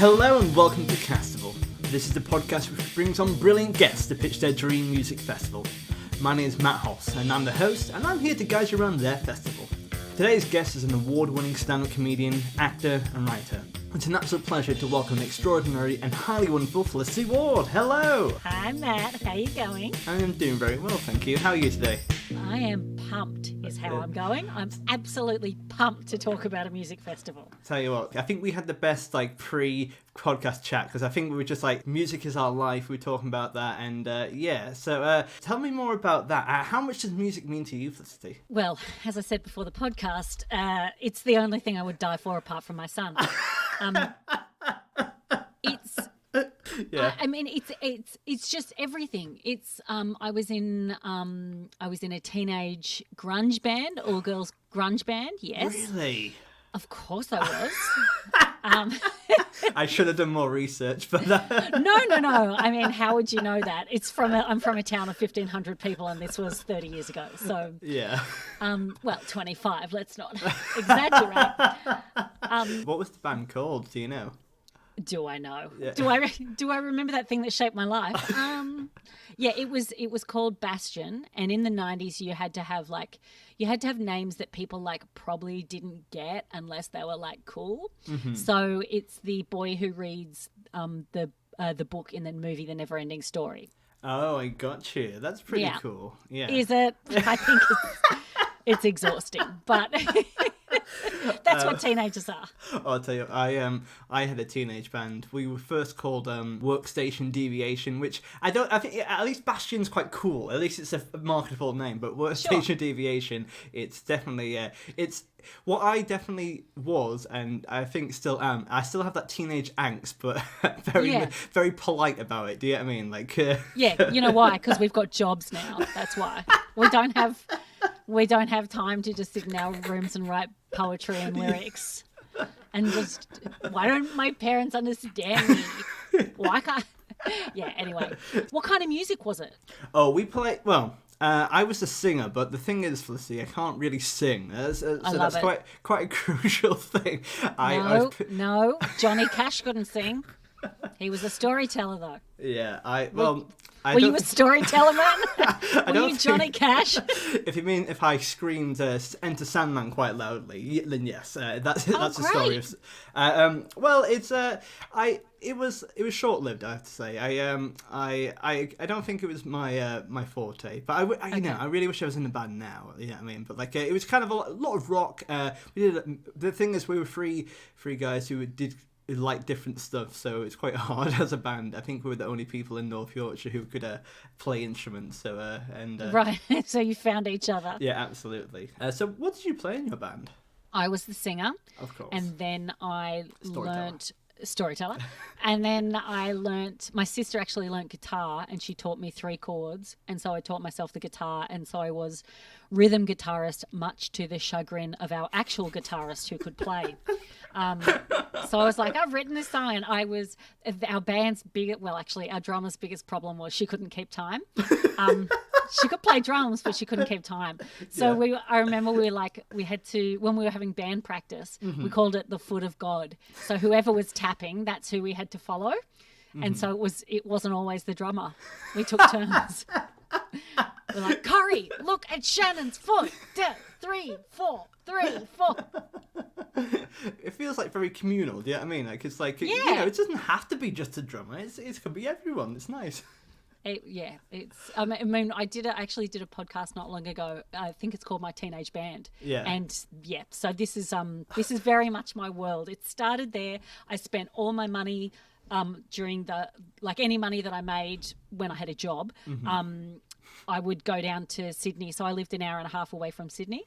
Hello and welcome to Castival. This is the podcast which brings on brilliant guests to pitch their dream music festival. My name is Matt Hoss and I'm the host, and I'm here to guide you around their festival. Today's guest is an award-winning stand-up comedian, actor and writer. It's an absolute pleasure to welcome the extraordinary and highly wonderful Felicity Ward. Hello! Hi Matt, how are you going? I am doing very well, thank you. How are you today? I am pumped is how I'm going. I'm absolutely pumped to talk about a music festival. Tell you what, I think we had the best pre-podcast chat because I think we were just like, music is our life, we were talking about that, and so tell me more about that. How much does music mean to you, Felicity? Well, as I said before the podcast, it's the only thing I would die for apart from my son. Yeah. I mean, it's just everything. It's I was in a teenage grunge band, all girls grunge band. Yes, Really? of course I was. I should have done more research, but No. I mean, how would you know that? I'm from a town of 1,500 people, and this was 30 years ago. So yeah. 25. Let's not exaggerate. What was the band called? Do you know? Do I know? Yeah. Do I remember that thing that shaped my life? Yeah, it was called Bastion, and in the 90s you had to have names that people probably didn't get unless they were cool. Mm-hmm. So it's the boy who reads the book in the movie The Never-Ending Story. Oh, I got you. That's pretty cool. Yeah. Is it? I think it's exhausting, but that's what teenagers are. I'll tell you, I had a teenage band. We were first called Workstation Deviation, which I think at least Bastion's quite cool. At least it's a marketable name. But Workstation Deviation, it's definitely it's what I definitely was, and I think still am. I still have that teenage angst, but very polite about it. Do you get what I mean? Yeah, you know why? Because we've got jobs now. That's why we don't have time to just sit in our rooms and write poetry and lyrics. And just, why don't my parents understand me? Why can't... Yeah, anyway. What kind of music was it? Oh, we played... Well, I was a singer, but the thing is, Felicity, I can't really sing. So that's quite a crucial thing. No, Johnny Cash couldn't sing. He was a storyteller, though. Yeah, Were you a storyteller, man? Were you Johnny Cash? If you mean if I screamed "Enter Sandman" quite loudly, then yes, that's the story. Well, it was short-lived, I have to say. I don't think it was my forte, but I really wish I was in a band now. You know what I mean? But it was kind of a lot of rock. The thing is, we were three guys who did like different stuff, so it's quite hard as a band. I think we were the only people in North Yorkshire who could play instruments. So right, so you found each other. Yeah, absolutely. So what did you play in your band? I was the singer, of course, and then I learnt storyteller, and then my sister actually learnt guitar, and she taught me 3 chords, and so I taught myself the guitar, and so I was rhythm guitarist, much to the chagrin of our actual guitarist who could play. So I was like, I've written this song, and our band's our drummer's biggest problem was she couldn't keep time. She could play drums, but she couldn't keep time. So I remember we had to, when we were having band practice, we called it the foot of God. So whoever was tapping, that's who we had to follow. Mm-hmm. And so it wasn't always the drummer. We took turns. We're like, Corey, look at Shannon's foot. 3, 4, 3, 4. It feels very communal. Do you know what I mean? It doesn't have to be just a drummer. It could be everyone. It's nice. I actually did a podcast not long ago. I think it's called My Teenage Band. Yeah. And so this is very much my world. It started there. I spent all my money during any money that I made when I had a job. Mm-hmm. I would go down to Sydney. So I lived an hour and a half away from Sydney.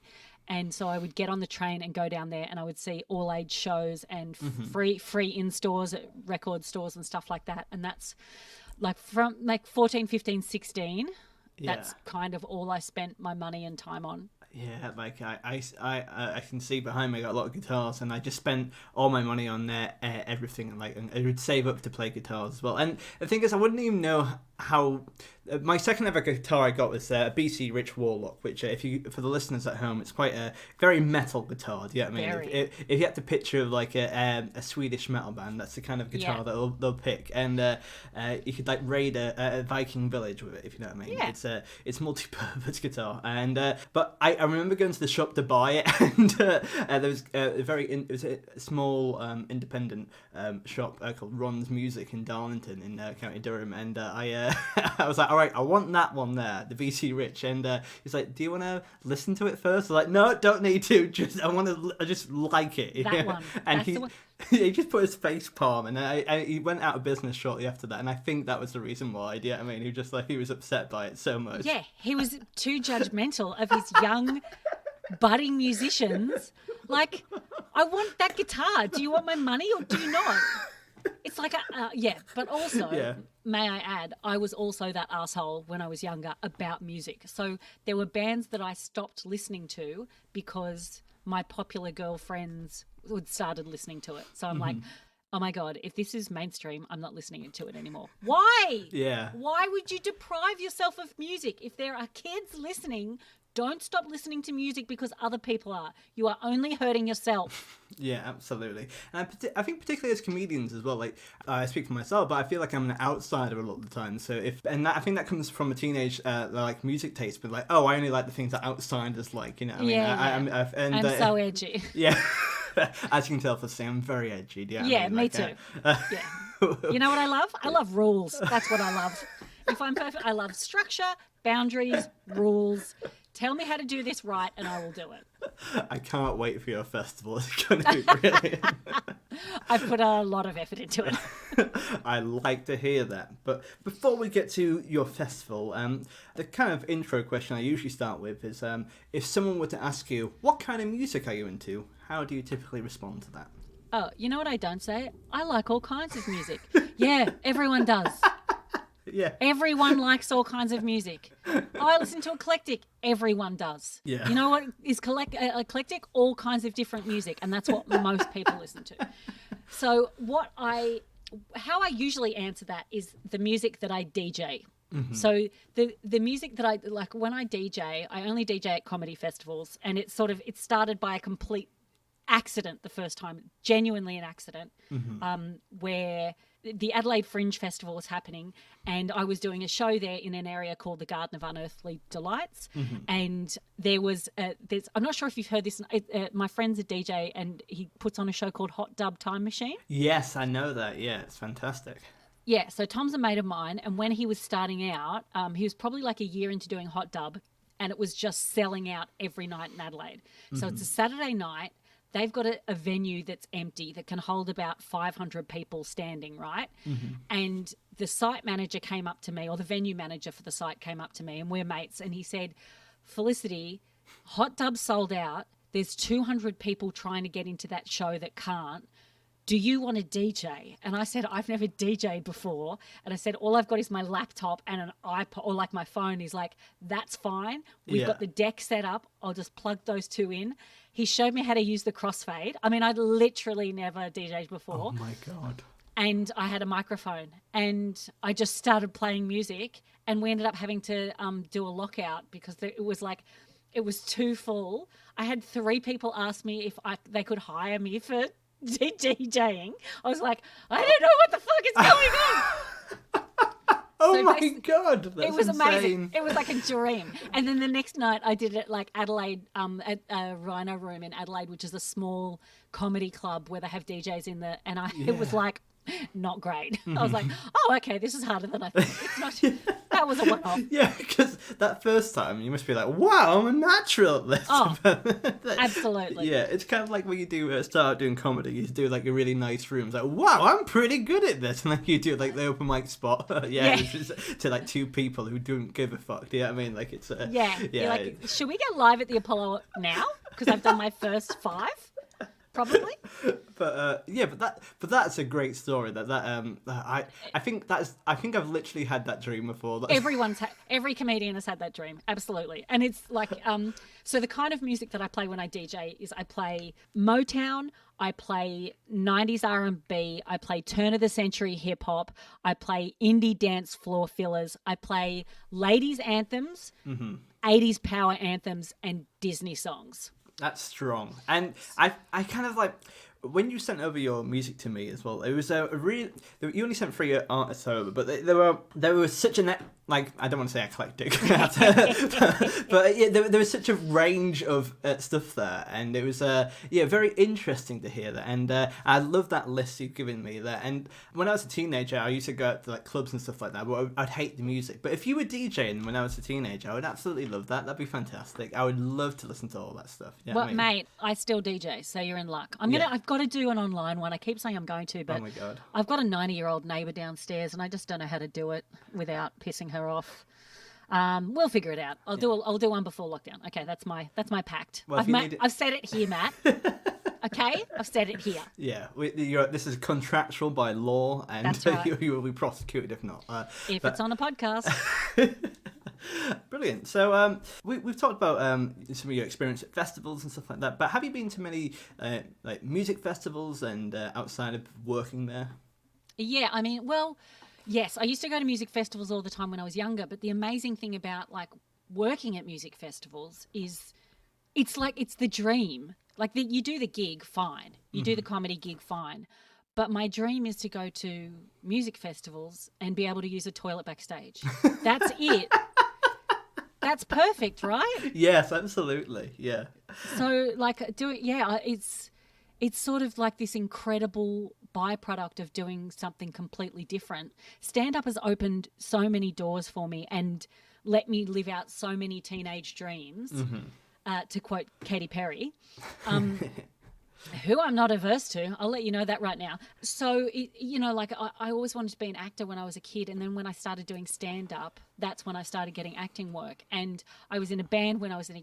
And so I would get on the train and go down there, and I would see all age shows and free in stores at record stores and stuff like that. And that's from 14, 15, 16. That's kind of all I spent my money and time on. Yeah, like I can see behind me I got a lot of guitars, and I just spent all my money on everything, and like, and I would save up to play guitars as well. And the thing is, I wouldn't even know how. My second ever guitar I got was a BC Rich Warlock, which if you, for the listeners at home, it's quite a very metal guitar. Do you know what I mean? Very. If you had to picture like a Swedish metal band, that's the kind of guitar that they'll pick, and you could like raid a Viking village with it, if you know what I mean. Yeah. It's multi-purpose guitar, and but I remember going to the shop to buy it, and there was it was a small independent shop called Ron's Music in Darlington in County Durham, and I I was like, all right, I want that one there, the BC Rich, and he's like, do you want to listen to it first? I was like, no, don't need to, I just like it. That one. And That's the one. he just put his face palm, and he went out of business shortly after that, and I think that was the reason why. Do you know what I mean? He was upset by it so much. Yeah, he was too judgmental of his young, budding musicians. Like, I want that guitar. Do you want my money or do you not? It's like, but also, may I add, I was also that asshole when I was younger about music. So there were bands that I stopped listening to because my popular girlfriends had started listening to it. So I'm like, oh my God, if this is mainstream, I'm not listening to it anymore. Why? Yeah. Why would you deprive yourself of music? If there are kids listening, don't stop listening to music because other people are. You are only hurting yourself. Yeah, absolutely. And I think particularly as comedians as well, like, I speak for myself, but I feel like I'm an outsider a lot of the time. So I think that comes from a teenage like music taste, but like, oh, I only like the things that outsiders like, you know what I mean? I'm so edgy. Yeah. As you can tell, Felicity, I'm very edgy. Do you know what I mean? Me like, too. Yeah. You know what I love? I love rules. That's what I love. If I'm perfect, I love structure, boundaries, rules. Tell me how to do this right and I will do it. I can't wait for your festival. It's going to be brilliant. I've put a lot of effort into it. I like to hear that. But before we get to your festival, the kind of intro question I usually start with is if someone were to ask you, what kind of music are you into? How do you typically respond to that? Oh, you know what I don't say? I like all kinds of music. Yeah, everyone does. Yeah. Everyone likes all kinds of music. I listen to eclectic. Everyone does. Yeah. You know what is eclectic? All kinds of different music, and that's what most people listen to. So how I usually answer that is the music that I DJ. Mm-hmm. So the music that I like when I DJ, I only DJ at comedy festivals, and it started by a complete accident the first time, genuinely an accident, where the Adelaide Fringe Festival was happening and I was doing a show there in an area called the Garden of Unearthly Delights. And there was, I'm not sure if you've heard this, my friend's a DJ and he puts on a show called Hot Dub Time Machine. Yes, I know that. Yeah, it's fantastic. Yeah, so Tom's a mate of mine, and when he was starting out, he was probably like a year into doing Hot Dub, and it was just selling out every night in Adelaide. So it's a Saturday night. They've got a venue that's empty that can hold about 500 people standing, right? And the site manager came up to me, or the venue manager for the site came up to me, and we're mates, and he said, Felicity, Hot Dub sold out. There's 200 people trying to get into that show that can't. Do you want to DJ? And I said, I've never DJed before. And I said, all I've got is my laptop and an iPod, or like my phone. He's like, that's fine. We've got the deck set up. I'll just plug those two in. He showed me how to use the crossfade. I mean, I'd literally never DJed before. Oh my God. And I had a microphone and I just started playing music, and we ended up having to do a lockout because it was too full. I had 3 people ask me if they could hire me for DJing. I was like, I don't know what the fuck is going on. Oh so my God, that's it was insane. Amazing. It was like a dream. And then the next night I did it like Adelaide, at Rhino Room in Adelaide, which is a small comedy club where they have DJs in there. And it was like not great. I was like, oh, okay, this is harder than I thought. It's not. That was a one-off. Yeah, because that first time you must be like, wow, I'm a natural at this. Oh, absolutely. Yeah, it's kind of like when you start doing comedy, you do like a really nice room. It's like, wow, I'm pretty good at this. And like you do like the open mic spot. It's just to like 2 people who don't give a fuck. Do you know what I mean? Like it's You're like, should we get live at the Apollo now? Because I've done my first 5. Probably. But that's a great story. I think I've literally had that dream before. Every comedian has had that dream, absolutely. And it's like, so the kind of music that I play when I DJ is I play Motown, I play 90s R&B, I play turn of the century hip hop, I play indie dance floor fillers, I play ladies anthems, 80s power anthems, and Disney songs. That's strong. And I kind of like, when you sent over your music to me as well, it was a really, you only sent 3 artists over, but there was such a like, I don't want to say eclectic, but yeah, there was such a range of stuff there, and it was very interesting to hear that, and I love that list you've given me there. And when I was a teenager, I used to go out to like clubs and stuff like that, but I'd hate the music. But if you were DJing when I was a teenager, I would absolutely love that. That'd be fantastic. I would love to listen to all that stuff. You know well, what I mean? Mate, I still DJ, so you're in luck. I've got to do an online one. I keep saying I'm going to, but oh my God. I've got a 90-year-old neighbour downstairs, and I just don't know how to do it without pissing her off. We'll figure it out. I'll do one before lockdown. Okay, that's my pact. Well, I've said it here, Matt. Okay, I've said it here. Yeah, this is contractual by law, and That's right. you will be prosecuted if not. It's on a podcast. Brilliant. So we've talked about some of your experience at festivals and stuff like that, but have you been to many like music festivals and outside of working there? Yeah, I mean, well, yes, I used to go to music festivals all the time when I was younger, but the amazing thing about like working at music festivals is it's the dream. Like you do the gig, fine. You do the comedy gig, fine. But my dream is to go to music festivals and be able to use a toilet backstage. That's it. That's perfect, right? Yes, absolutely. Yeah. So it's sort of like this incredible byproduct of doing something completely different. Stand-up has opened so many doors for me and let me live out so many teenage dreams, to quote Katy Perry, who I'm not averse to. I'll let you know that right now. So, I always wanted to be an actor when I was a kid, and then when I started doing stand-up, that's when I started getting acting work. And I was in a band when I was a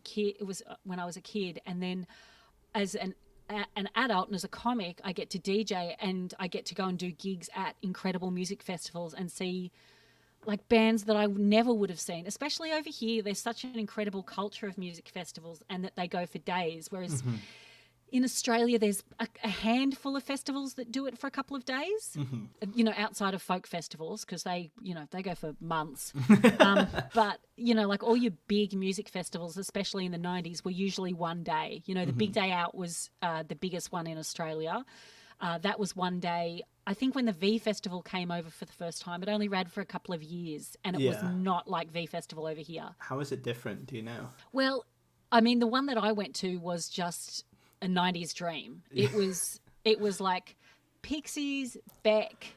kid, and then as an adult and as a comic, I get to DJ and I get to go and do gigs at incredible music festivals and see like bands that I never would have seen, especially over here. There's such an incredible culture of music festivals and that they go for days. Whereas in Australia, there's a handful of festivals that do it for a couple of days, outside of folk festivals, because they go for months. But, like all your big music festivals, especially in the 90s, were usually one day. The Big Day Out was the biggest one in Australia. That was one day. I think when the V Festival came over for the first time, it only ran for a couple of years, and it was not like V Festival over here. How is it different? Do you know? Well, I mean, the one that I went to was just a 90s dream. It was like Pixies, Beck,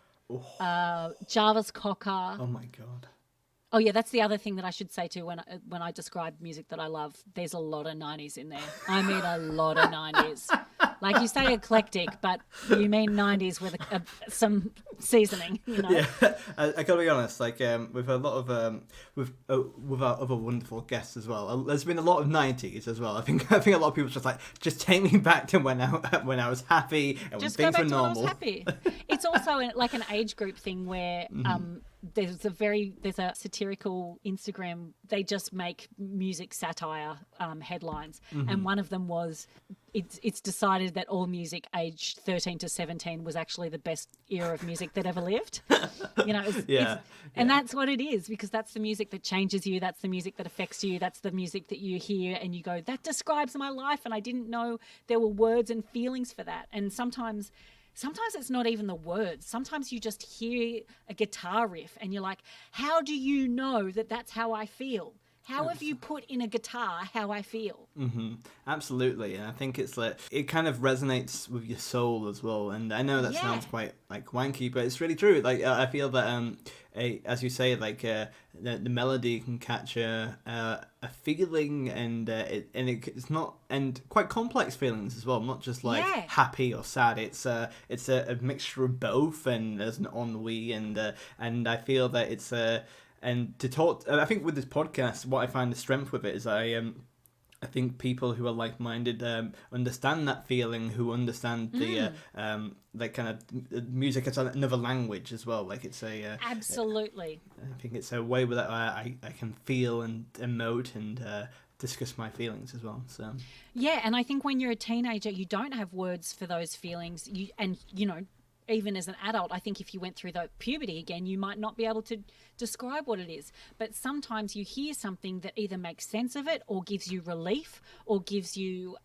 Jarvis Cocker. Oh my God. Oh yeah, that's the other thing that I should say too when I describe music that I love. There's a lot of 90s in there. I mean a lot of 90s. Like you say eclectic, but you mean 90s with some seasoning, Yeah, I gotta be honest. Like with a lot of with our other wonderful guests as well. There's been a lot of 90s as well. I think a lot of people just take me back to when I was happy and just when things go back were to normal. When I was happy. It's also like an age group thing where there's a satirical Instagram. They just make music satire headlines, and one of them was it's decided that all music aged 13 to 17 was actually the best era of music that ever lived. And that's what it is, because that's the music that changes you. That's the music that affects you. That's the music that you hear and you go, that describes my life, and I didn't know there were words and feelings for that. And sometimes it's not even the words. Sometimes you just hear a guitar riff and you're like, how do you know that that's how I feel? How have you put in a guitar how I feel? Absolutely, and I think it's like it kind of resonates with your soul as well. And I know that sounds quite like wanky, but it's really true. Like I feel that as you say, like the melody can capture a feeling, and it's not, and quite complex feelings as well. Not just like happy or sad. It's a mixture of both, and there's an ennui, and I feel that it's and to talk, I think with this podcast, what I find the strength with it is I I think people who are like-minded understand that feeling, who understand the kind of music as another language as well. Like it's a absolutely. I think it's a way that I can feel and emote and discuss my feelings as well. So yeah, and I think when you're a teenager, you don't have words for those feelings. Even as an adult, I think if you went through the puberty again, you might not be able to describe what it is. But sometimes you hear something that either makes sense of it or gives you relief or gives you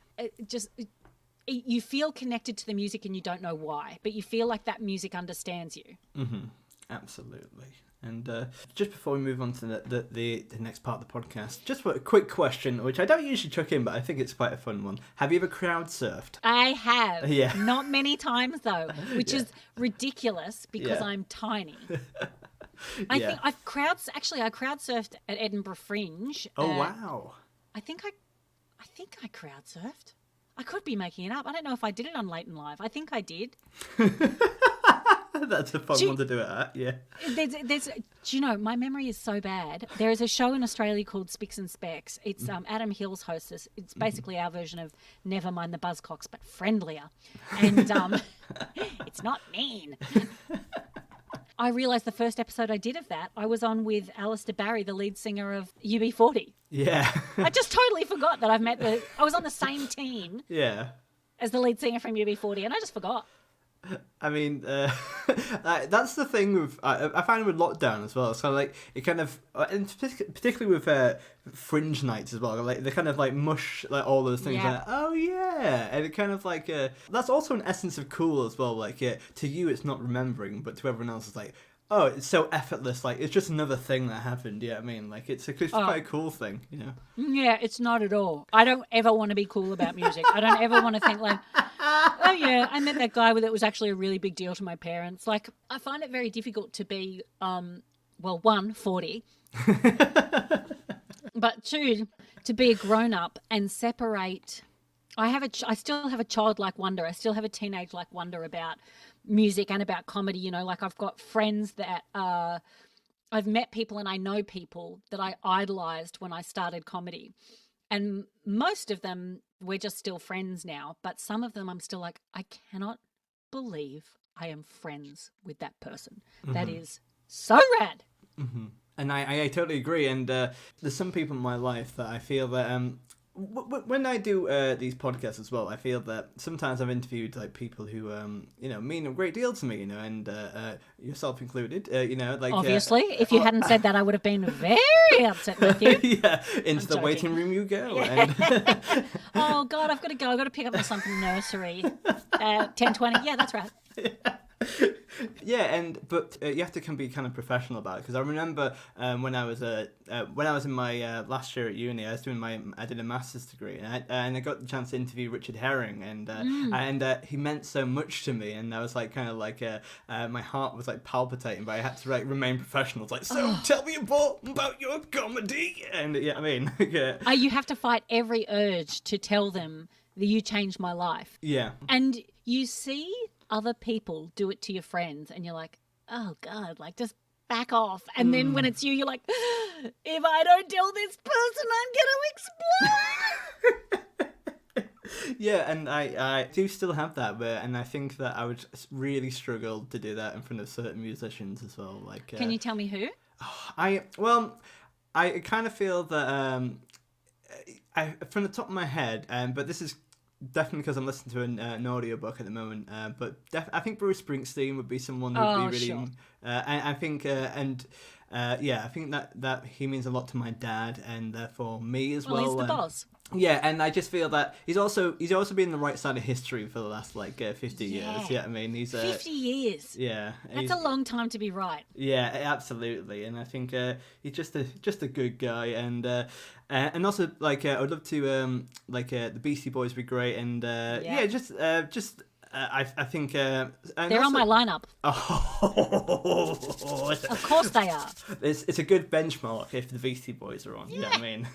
you feel connected to the music and you don't know why, but you feel like that music understands you. Mm-hmm. Absolutely. And just before we move on to the next part of the podcast, just a quick question, which I don't usually chuck in, but I think it's quite a fun one. Have you ever crowd surfed? I have. Yeah. Not many times, though, which Yeah. is ridiculous because Yeah. I'm tiny. I think I crowd surfed at Edinburgh Fringe. Oh, wow. I think I crowd surfed. I could be making it up. I don't know if I did it on Enlightened Live. I think I did. That's a fun one to do it at, yeah. Do you know, my memory is so bad. There is a show in Australia called Spicks and Specks. It's Adam Hill's hostess. It's basically our version of Never Mind the Buzzcocks, but friendlier. And it's not mean. I realised the first episode I did of that, I was on with Alistair Barry, the lead singer of UB40. Yeah. I just totally forgot that I was on the same team Yeah. as the lead singer from UB40, and I just forgot. I mean, that's the thing with I find with lockdown as well. So like it kind of, and particularly with fringe nights as well. Like they kind of like mush like all those things. Yeah. Like, oh yeah, and it kind of like that's also an essence of cool as well. Like to you it's not remembering, but to everyone else it's like, oh, it's so effortless. Like it's just another thing that happened. Yeah, I mean, like it's quite a cool thing, you know. Yeah, it's not at all. I don't ever want to be cool about music. I don't ever want to think like, oh yeah, I met that guy that was actually a really big deal to my parents. Like, I find it very difficult to be, 40, but 2, to be a grown up and separate. I still have a childlike wonder. I still have a teenage-like wonder about music and about comedy. You know, like I've got friends that I've met people and I know people that I idolized when I started comedy. And most of them, we're just still friends now. But some of them I'm still like, I cannot believe I am friends with that person. Mm-hmm. That is so rad. Mm-hmm. And I totally agree. And there's some people in my life that I feel that when I do these podcasts as well, I feel that sometimes I've interviewed like people who mean a great deal to me, and yourself included. Like obviously, if you hadn't said that, I would have been very upset with you. Yeah, into the waiting room you go. Yeah. And... oh God, I've got to go. I've got to pick up my son from nursery. 10:20. Yeah, that's right. Yeah, but you have to be kind of professional about it, because I remember when I was in my last year at uni, I did a master's degree, and I got the chance to interview Richard Herring, and he meant so much to me, and I was like kind of like my heart was like palpitating, but I had to like remain professional. It's like, so tell me about your comedy, and yeah, I mean, yeah. You have to fight every urge to tell them that you changed my life. Yeah, and you see other people do it to your friends and you're like, oh God, like just back off. And then when it's you, you're like, if I don't tell this person, I'm going to explode. Yeah, and I do still have that, and I think that I would really struggle to do that in front of certain musicians as well. Like, can you tell me who? I kind of feel that I from the top of my head, but this is definitely because I'm listening to an audiobook at the moment, but I think Bruce Springsteen would be someone who would be really... Sure. I think I think that he means a lot to my dad, and therefore me as well. He's the boss. Yeah, and I just feel that he's also been the right side of history for the last 50 years. Yeah, I mean he's 50 years. Yeah, that's a long time to be right. Yeah, absolutely, and I think he's just a good guy, and also I would love to the Beastie Boys would be great, and I think they're on my lineup. Oh, of course they are. It's a good benchmark if the Beastie Boys are on. Yeah, you know what I mean.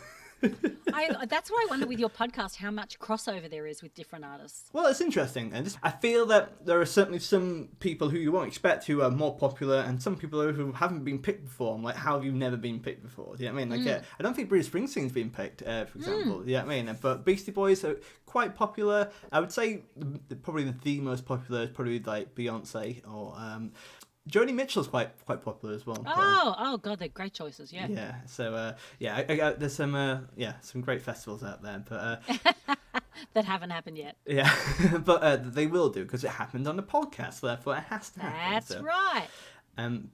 That's why I wonder with your podcast how much crossover there is with different artists. Well, it's interesting, and I feel that there are certainly some people who you won't expect who are more popular, and some people who haven't been picked before. I'm like, how have you never been picked before? Do you know what I mean? Like, I don't think Bruce Springsteen's been picked, for example. Do you know what I mean? But Beastie Boys are quite popular. I would say probably the most popular is probably like Beyonce or. Joni Mitchell's quite popular as well. Oh God, they're great choices. Yeah. Yeah. So there's some great festivals out there, but that haven't happened yet. Yeah, but they will do because it happened on the podcast. Therefore, it has to happen. That's right.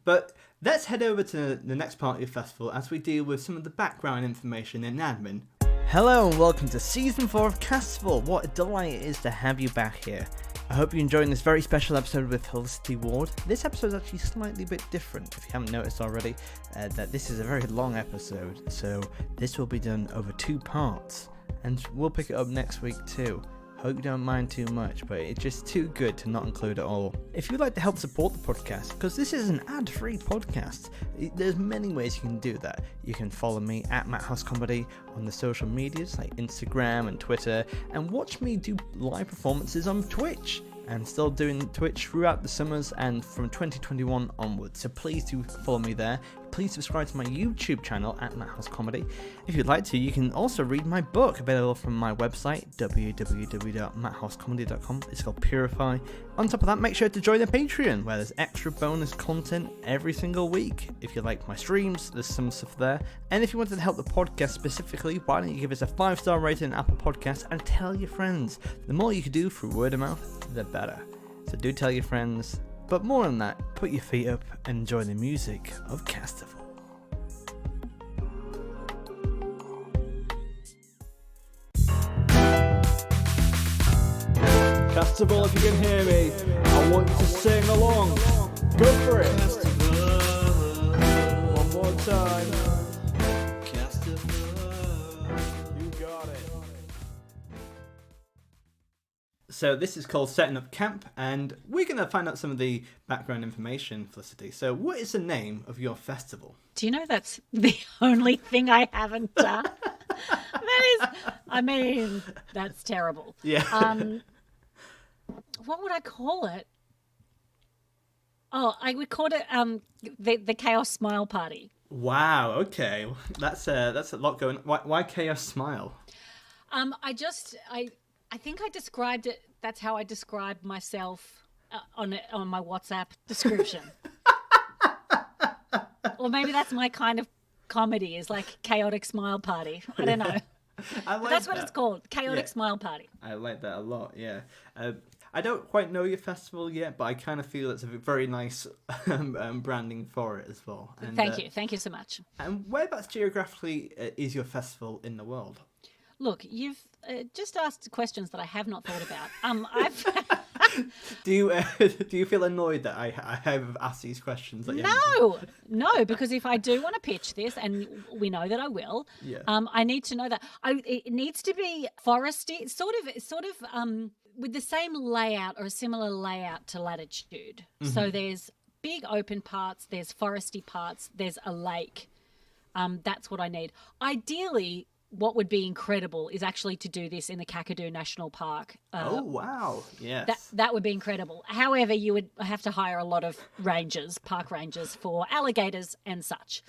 But let's head over to the next part of your festival as we deal with some of the background information and admin. Hello and welcome to Season 4 of Castival. What a delight it is to have you back here. I hope you're enjoying this very special episode with Felicity Ward. This episode is actually slightly bit different, if you haven't noticed already, that this is a very long episode, so this will be done over 2 parts, and we'll pick it up next week too. Hope you don't mind too much, but it's just too good to not include it all. If you'd like to help support the podcast, because this is an ad-free podcast, there's many ways you can do that. You can follow me at Matt House Comedy on the social medias like Instagram and Twitter, and watch me do live performances on Twitch. I'm still doing Twitch throughout the summers and from 2021 onwards, so please do follow me there. Please subscribe to my YouTube channel at Matt House Comedy. If you'd like to, you can also read my book, available from my website, www.matthousecomedy.com. It's called Purify. On top of that, make sure to join the Patreon, where there's extra bonus content every single week. If you like my streams, there's some stuff there. And if you wanted to help the podcast specifically, why don't you give us a 5-star rating on Apple Podcasts and tell your friends. The more you can do through word of mouth, the better. So do tell your friends. But more than that, put your feet up and enjoy the music of Castival. Castival, if you can hear me, I want you to sing along. Go for it. Castival. One more time. Castival. You got it. So this is called Setting Up Camp, and we're going to find out some of the background information, Felicity. So what is the name of your festival? Do you know that's the only thing I haven't done? That's terrible. Yeah. What would I call it? Oh, I would call it the Chaos Smile Party. Wow. Okay, that's a lot going. Why Chaos Smile? I think I described it. That's how I described myself on my WhatsApp description. Or maybe that's my kind of comedy, is like chaotic smile party. I don't know. That's what it's called, chaotic smile party. I like that a lot. Yeah. I don't quite know your festival yet, but I kind of feel it's a very nice branding for it as well. And, Thank you so much. And whereabouts geographically is your festival in the world? Look, you've just asked questions that I have not thought about. Do you feel annoyed that I have asked these questions? No, because if I do want to pitch this, and we know that I will, I need to know that it needs to be foresty, sort of with the same layout or a similar layout to Latitude. Mm-hmm. So there's big open parts, there's foresty parts, there's a lake. That's what I need. Ideally, what would be incredible is actually to do this in the Kakadu National Park. Oh, wow. Yes. That would be incredible. However, you would have to hire a lot of park rangers for alligators and such.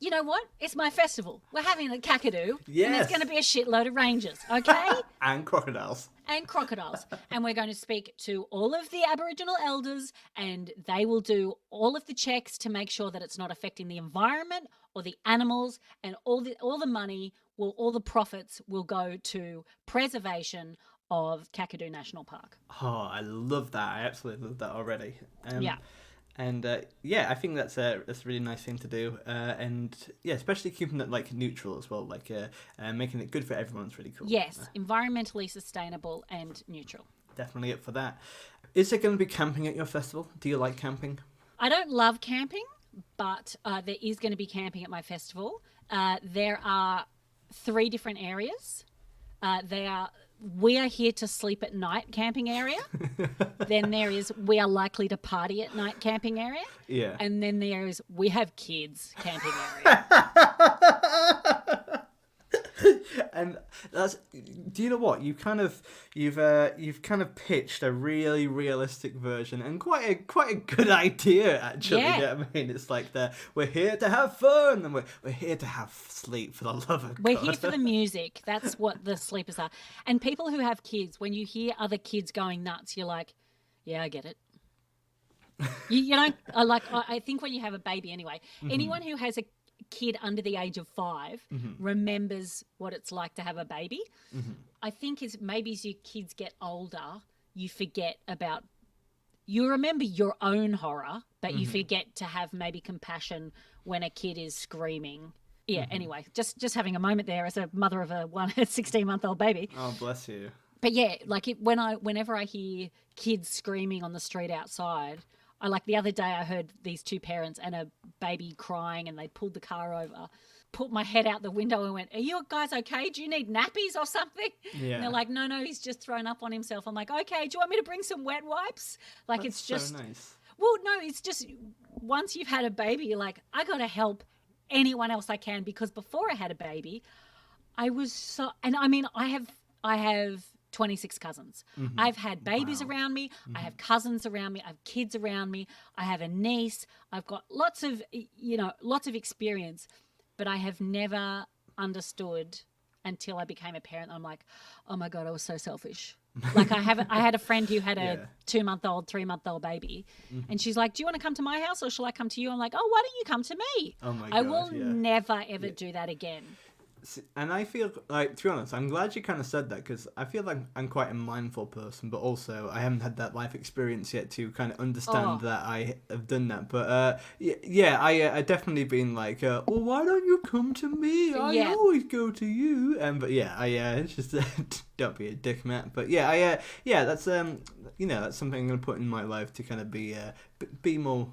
You know what? It's my festival. We're having the Kakadu. Yes. And there's going to be a shitload of rangers, okay? And crocodiles. And we're going to speak to all of the Aboriginal elders, and they will do all of the checks to make sure that it's not affecting the environment or the animals, and all the money, all the profits will go to preservation of Kakadu National Park. Oh, I love that. I absolutely love that already. Yeah. And I think that's a really nice thing to do, and especially keeping it like neutral as well, like making it good for everyone is really cool. Yes, environmentally sustainable and neutral. Definitely up for that. Is there going to be camping at your festival? Do you like camping? I don't love camping, but there is going to be camping at my festival. There are 3 different areas. We are here to sleep at night camping area. Then there is we are likely to party at night camping area. Yeah. And then there is we have kids camping area. And that's, do you know what, you've kind of pitched a really realistic version and quite a good idea, actually. Yeah. You know what I mean? It's like we're here to have fun, and we're here to have sleep, for the love of We're God. here for the music. That's what the sleepers are. And people who have kids, when you hear other kids going nuts, you're like, yeah, I get it. You know, I think when you have a baby anyway, anyone who has a kid under the age of 5 remembers what it's like to have a baby. I think maybe as your kids get older, you forget about, you remember your own horror, but you forget to have maybe compassion when a kid is screaming. Yeah, anyway, just having a moment there as a mother of a 16-month-old baby. Oh, bless you. But yeah, like whenever I hear kids screaming on the street outside, the other day I heard these 2 parents and a baby crying, and they pulled the car over, put my head out the window and went, "Are you guys okay? Do you need nappies or something?" Yeah. And they're like, no, he's just thrown up on himself. I'm like, okay, do you want me to bring some wet wipes? Like, That's it's just so nice. Well, no, it's just once you've had a baby, you're like, I got to help anyone else I can, because before I had a baby, I was so, and I mean, I have 26 cousins. I've had babies around me. I have cousins around me. I have kids around me. I have a niece. I've got lots of experience, but I have never understood until I became a parent. I'm like, oh my God, I was so selfish. Like I had a friend who had a 2-month-old, 3-month-old baby, and she's like, do you want to come to my house or shall I come to you? I'm like, oh, why don't you come to me? Oh my I God, will never ever do that again. And I feel like, to be honest, I'm glad you kind of said that, because I feel like I'm quite a mindful person, but also I haven't had that life experience yet to kind of understand that I have done that. But I definitely been like, well, why don't you come to me? I always go to you. But it's just don't be a dick, Matt. But that's that's something I'm gonna put in my life to kind of be more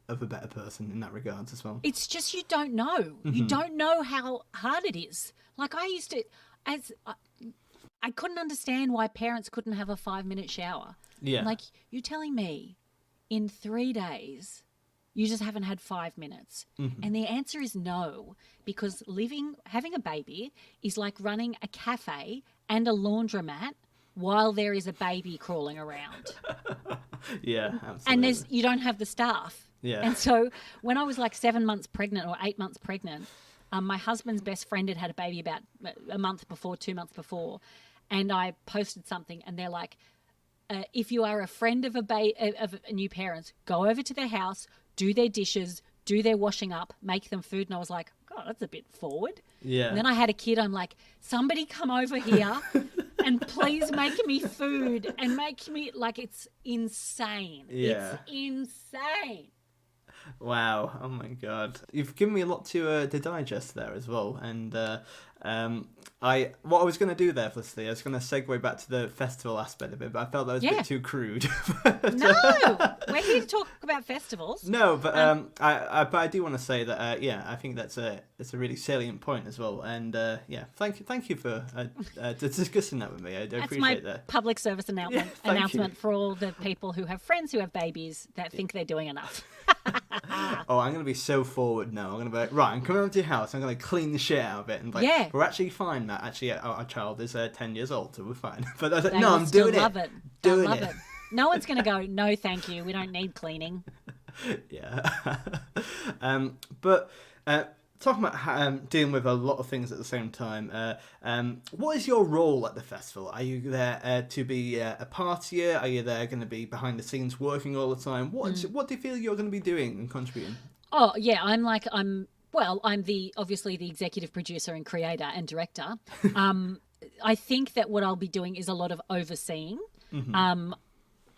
of a better person in that regards as well. It's just you don't know. You don't know how hard it is. Like I used to, I couldn't understand why parents couldn't have a 5-minute shower. Yeah. Like, you're telling me in 3 days you just haven't had 5 minutes. And the answer is no, because having a baby is like running a cafe and a laundromat while there is a baby crawling around. Yeah, absolutely. And you don't have the staff. Yeah. And so when I was like 7 months pregnant or 8 months pregnant, my husband's best friend had a baby about a month before, 2 months before. And I posted something and they're like, if you are a friend of a new parents, go over to their house, do their dishes, do their washing up, make them food. And I was like, God, that's a bit forward. Yeah. And then I had a kid. I'm like, somebody come over here and please make me food and make me, like, it's insane. Yeah. It's insane. Wow! Oh my God, you've given me a lot to digest there as well. And what I was going to do there, Felicity, I was going to segue back to the festival aspect of it, but I felt that was a bit too crude. No, we're here to talk about festivals. No, but I do want to say that I think it's a really salient point as well. And thank you for discussing that with me. I appreciate that. That's my public service announcement for all the people who have friends who have babies that think they're doing enough. Oh, I'm going to be so forward now. I'm going to be like, right, I'm coming over to your house. I'm going to clean the shit out of it. And we're actually fine, Matt. Actually, our child is 10 years old, so we're fine. But I was like, no, I'm doing it. Love it. Doing it. No one's going to go, no, thank you. We don't need cleaning. Yeah. But talking about dealing with a lot of things at the same time, what is your role at the festival? Are you there to be a partier? Are you there going to be behind the scenes working all the time? What do you feel you're going to be doing and contributing? Oh, yeah, I'm obviously the executive producer and creator and director. I think that what I'll be doing is a lot of overseeing.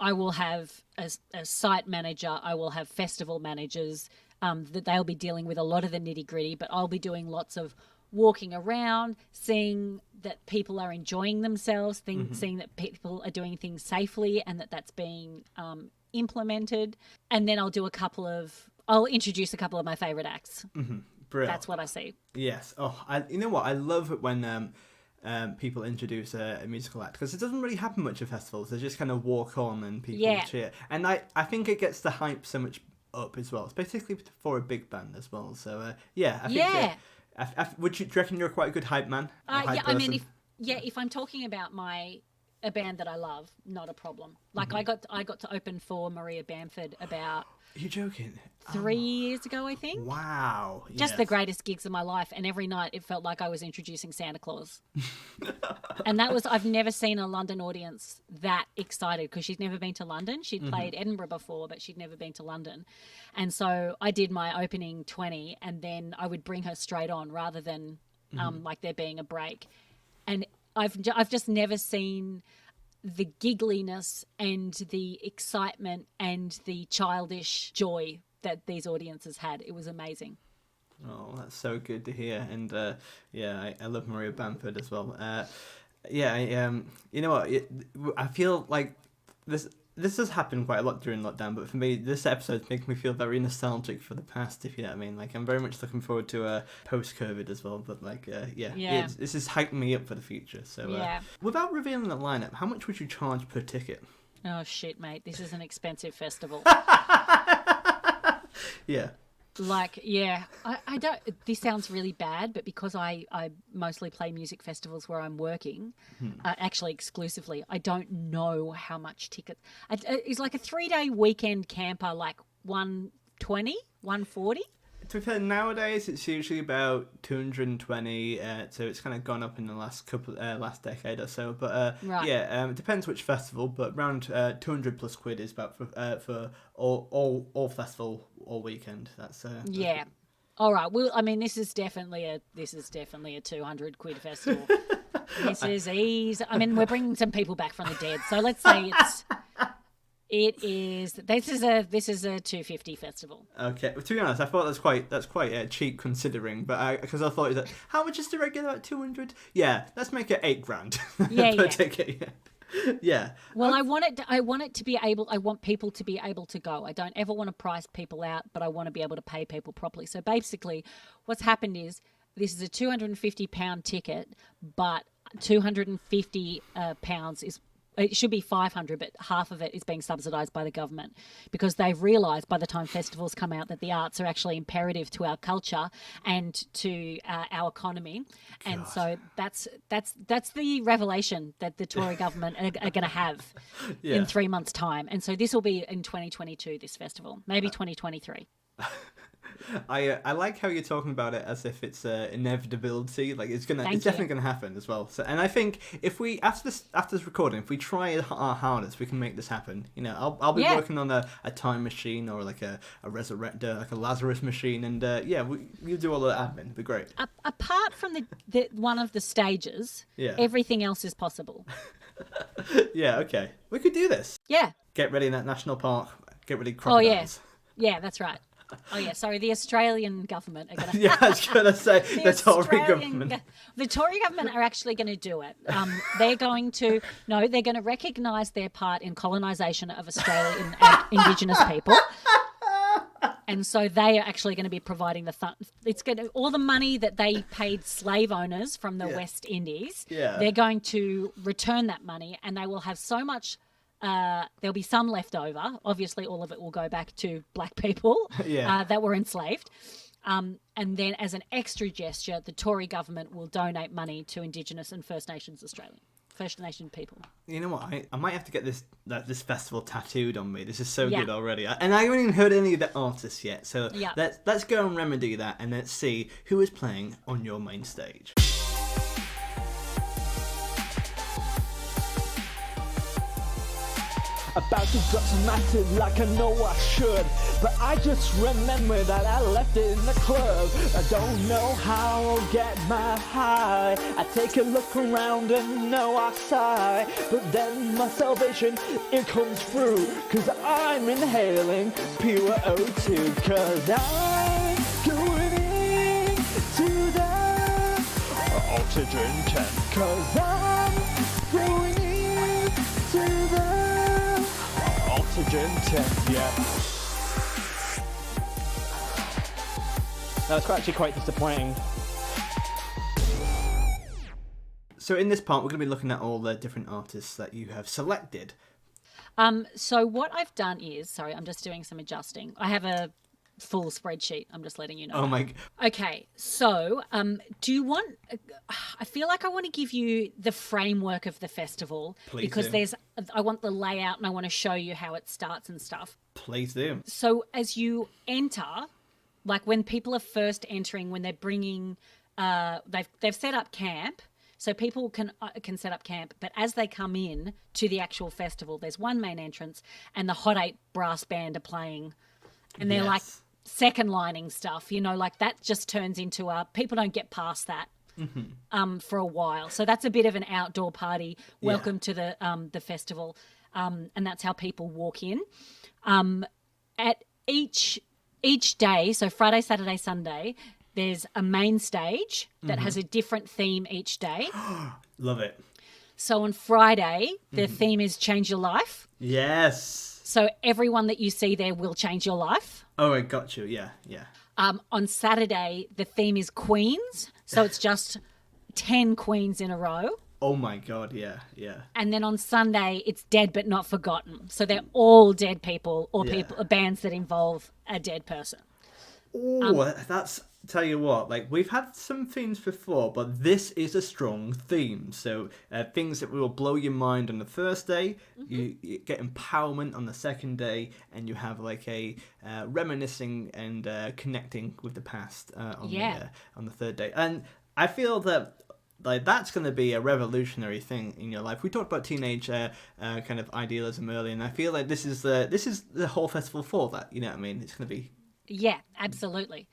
I will have a site manager. I will have festival managers that they'll be dealing with a lot of the nitty gritty, but I'll be doing lots of walking around, seeing that people are enjoying themselves, seeing that people are doing things safely and that's being implemented. And then I'll introduce a couple of my favorite acts. Brilliant. That's what I see. Yes. Oh, you know what? I love it when people introduce a musical act, because it doesn't really happen much at festivals. They just kind of walk on and people cheer. And I think it gets the hype so much up as well, especially for a big band as well. So yeah, I think. Yeah. Do you reckon you're quite a good hype man? Yeah, I mean, if I'm talking about a band that I love, not a problem. Like I got to open for Maria Bamford about. Are you joking? 3 years ago, I think. Wow. Just the greatest gigs of my life, and every night it felt like I was introducing Santa Claus. And I've never seen a London audience that excited, because she'd never been to London. She'd played Edinburgh before, but she'd never been to London. And so I did my opening 20, and then I would bring her straight on rather than like there being a break. And I've just never seen the giggliness and the excitement and the childish joy that these audiences had. It was amazing. Oh, that's so good to hear. And I love Maria Bamford as well. You know what? I feel like this has happened quite a lot during lockdown, but for me, this episode makes me feel very nostalgic for the past, if you know what I mean. Like, I'm very much looking forward to post-COVID as well, but like, this is hyping me up for the future. So, without revealing the lineup, how much would you charge per ticket? Oh, shit, mate. This is an expensive festival. Yeah. Like, yeah, I don't, this sounds really bad, but because I mostly play music festivals where I'm working, actually exclusively, I don't know how much ticket. It's like a 3-day weekend camper, like 120, 140. To be fair, nowadays it's usually about 220, so it's kind of gone up in the last decade or so. But it depends which festival. But around 200 plus quid is about for all festival all weekend. That's yeah. All right. Well, I mean, this is definitely a 200 quid festival. This is easy. I mean, we're bringing some people back from the dead, so let's say this is a 250 festival. Okay, well, to be honest, I thought that's quite cheap considering, but because I thought, how much is the regular at 200? Yeah, let's make it $8,000 per ticket. Yeah. Well, I want people to be able to go. I don't ever want to price people out, but I want to be able to pay people properly. So basically, what's happened is this is a £250 ticket, but £250 is. It should be 500, but half of it is being subsidised by the government, because they've realised by the time festivals come out that the arts are actually imperative to our culture and to our economy. God. And so that's the revelation that the Tory government are going to have in 3 months' time. And so this will be in 2022, this festival, maybe 2023. I like how you're talking about it as if it's an inevitability. Like it's definitely gonna happen as well. So, and I think if we after this recording, if we try our hardest, we can make this happen. You know, I'll be working on a time machine or like a resurrector, like a Lazarus machine, and we'll do all the admin. It'd be great. Apart from the one of the stages, everything else is possible. Yeah. Okay. We could do this. Yeah. Get ready in that national park. Get ready crocodiles. Yeah, that's right. Oh, yeah, sorry, the Australian government are going to... Yeah, I was going to say the Tory government. The Tory government are actually going to do it. They're going to recognise their part in colonisation of Australian and Indigenous people. And so they are actually going to be providing all the money that they paid slave owners from the West Indies. Yeah. They're going to return that money, and they will have so much... there'll be some left over. Obviously, all of it will go back to black people that were enslaved. And then as an extra gesture, the Tory government will donate money to Indigenous and First Nations people. You know what? I might have to get this festival tattooed on me. This is so good already. And I haven't even heard any of the artists yet. So let's go and remedy that, and let's see who is playing on your main stage. About to drop some acid like I know I should, but I just remember that I left it in the club. I don't know how I'll get my high. I take a look around and know I sigh, but then my salvation, it comes through, cause I'm inhaling pure O2, cause I'm going into the oxygen tent, cause I'm going into the oxygen tent, That's actually quite disappointing. So in this part, we're going to be looking at all the different artists that you have selected. So what I've done is, sorry, I'm just doing some adjusting. I have a full spreadsheet. I'm just letting you know. Oh my. Okay, so do you want? I feel like I want to give you the framework of the festival because do. I want the layout and I want to show you how it starts and stuff. Please do. So as you enter, like when people are first entering, when they're bringing, they've set up camp. So people can set up camp, but as they come in to the actual festival, there's one main entrance, and the Hot 8 brass band are playing, and they're like second lining stuff, like that just turns into people don't get past that for a while. So that's a bit of an outdoor party. Welcome to the festival, and that's how people walk in. At each day, so Friday, Saturday, Sunday, there's a main stage that has a different theme each day. Love it. So on Friday, the theme is Change Your Life. Yes. So everyone that you see there will change your life. Oh, I got you. Yeah. On Saturday, the theme is Queens. So it's just 10 queens in a row. Oh my God, yeah. And then on Sunday, it's Dead But Not Forgotten. So they're all dead people or bands that involve a dead person. Oh, that's, tell you what, like we've had some themes before, but this is a strong theme. So things that will blow your mind on the first day, you get empowerment on the second day, and you have like a reminiscing and connecting with the past on the third day. And I feel that like that's going to be a revolutionary thing in your life. We talked about teenage kind of idealism earlier, and I feel like this is the whole festival for that. You know what I mean? It's going to be. Yeah, absolutely.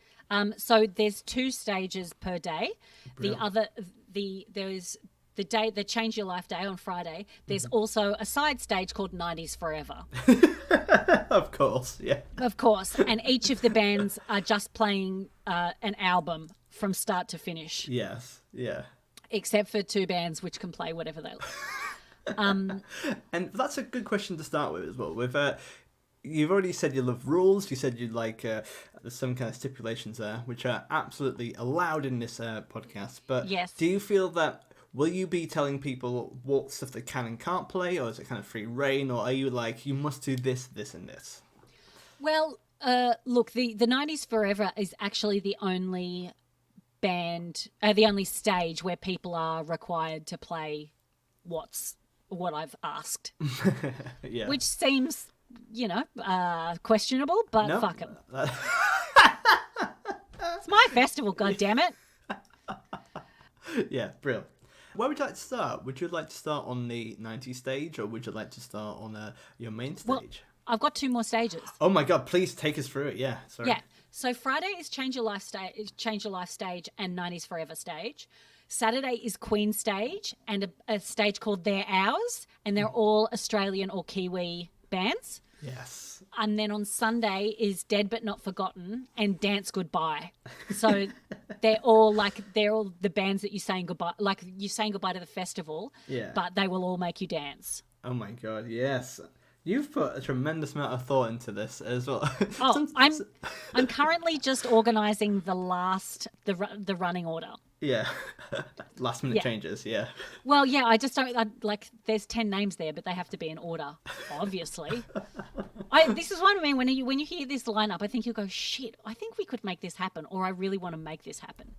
So there's 2 stages per day. Brilliant. There's the Change Your Life day on Friday. There's also a side stage called 90s Forever. Of course, yeah. Of course. And each of the bands are just playing an album from start to finish. Yes, yeah. Except for 2 bands which can play whatever they like. And that's a good question to start with as well. With you've already said you love rules. You said you'd like there's some kind of stipulations there, which are absolutely allowed in this podcast. But yes. Do you feel that will you be telling people what stuff they can and can't play, or is it kind of free reign, or are you like you must do this, this, and this? Well, look, the 90s Forever is actually the only band, the only stage where people are required to play what I've asked. Yeah. Which seems, questionable, but No. fuck it. It's my festival, goddammit. Yeah, brilliant. Where would you like to start? Would you like to start on the 90s stage, or would you like to start on your main stage? Well, I've got 2 more stages. Oh my God, please take us through it. Yeah, sorry. Yeah. So Friday is Change Your Life stage and 90s Forever stage. Saturday is Queen stage and a stage called They're Ours, and they're all Australian or Kiwi bands. Yes. And then on Sunday is Dead But Not Forgotten and Dance Goodbye. So they're all the bands that you're saying goodbye, like you're saying goodbye to the festival, but they will all make you dance. Oh my God, yes. You've put a tremendous amount of thought into this as well. Oh, I'm currently just organising the running order. Yeah. Last minute changes, yeah. Well, yeah, I just don't like. There's 10 names there, but they have to be in order, obviously. This is what I mean when you hear this lineup. I think you'll go, shit. I think we could make this happen, or I really want to make this happen.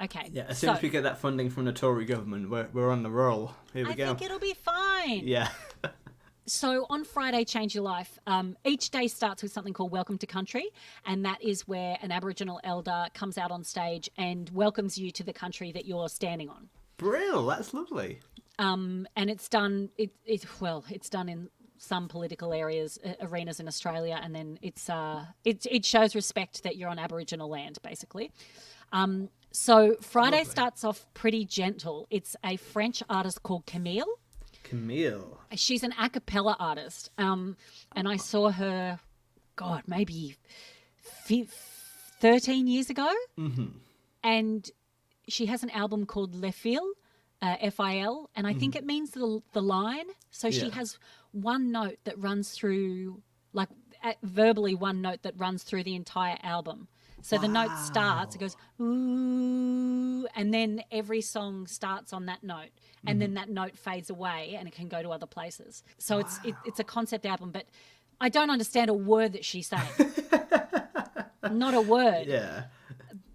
Okay. Yeah. As soon as we get that funding from the Tory government, we're on the roll. Here we go. I think it'll be fine. Yeah. So on Friday, Change Your Life, each day starts with something called Welcome to Country, and that is where an Aboriginal elder comes out on stage and welcomes you to the country that you're standing on. Brill, that's lovely. And it's done. It's done in some political arenas in Australia, and then it shows respect that you're on Aboriginal land, basically. So Friday starts off pretty gentle. It's a French artist called Camille. Camille. She's an a cappella artist, and I saw her, God, maybe 13 years ago. Mm-hmm. And she has an album called Le Fil, F-I-L, and I think it means the line. So she has one note that runs through, like verbally one note that runs through the entire album. So the note starts, it goes, ooh, and then every song starts on that note. And then that note fades away and it can go to other places. So it's a concept album, but I don't understand a word that she's saying. Not a word. Yeah.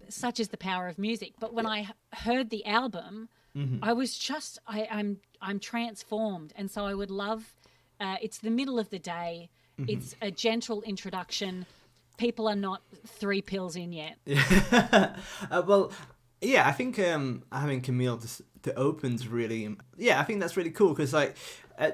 Such is the power of music. But when I heard the album, I was just, I'm transformed. And so I would love, it's the middle of the day. It's a gentle introduction. People are not 3 pills in yet. Well, yeah, I think having Camille to open's really, I think that's really cool because like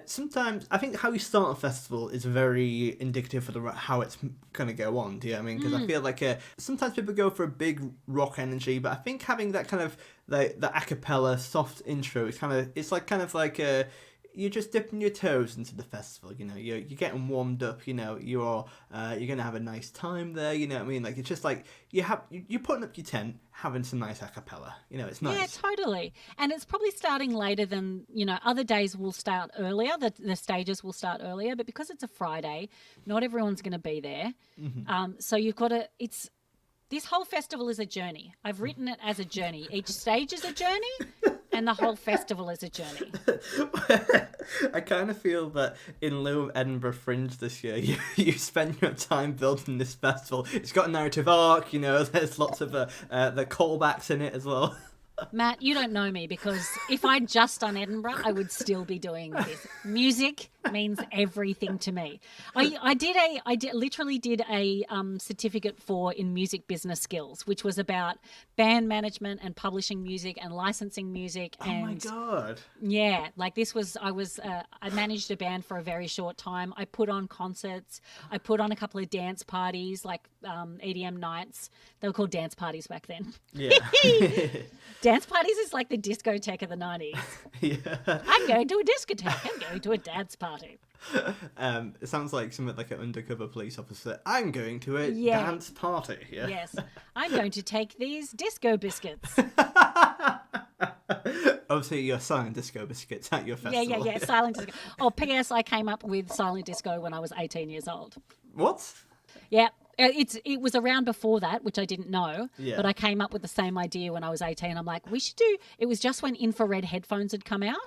sometimes I think how you start a festival is very indicative for how it's gonna go on. Do you know what I mean? Because I feel like sometimes people go for a big rock energy, but I think having that kind of the a cappella soft intro is it's like you're just dipping your toes into the festival, you know. You're getting warmed up, you know. You're gonna have a nice time there, you know what I mean. Like it's just like you're putting up your tent, having some nice a cappella, you know. It's nice. Yeah, totally. And it's probably starting later than other days will start earlier. The stages will start earlier, but because it's a Friday, not everyone's going to be there. So you've got to. This whole festival is a journey. I've written it as a journey. Each stage is a journey. And the whole festival is a journey. I kind of feel that in lieu of Edinburgh Fringe this year, you spend your time building this festival. It's got a narrative arc, you know, there's lots of the callbacks in it as well. Matt, you don't know me because if I'd just done Edinburgh, I would still be doing this. Music means everything to me. I literally did a certificate in music business skills, which was about band management and publishing music and licensing music. Oh my God. Yeah, like this was, I managed a band for a very short time. I put on concerts. I put on a couple of dance parties, like EDM nights. They were called dance parties back then. Yeah. Dance parties is like the discotheque of the 90s. Yeah. I'm going to a discotheque. I'm going to a dance party. It sounds like something like an undercover police officer. I'm going to a dance party. Yeah. Yes. I'm going to take these disco biscuits. Obviously, you're selling disco biscuits at your festival. Yeah. Silent disco. Oh, P.S. I came up with silent disco when I was 18 years old. What? Yeah. It was around before that, which I didn't know, Yeah. but I came up with the same idea when I was 18. I'm like, we should do, it was just when infrared headphones had come out.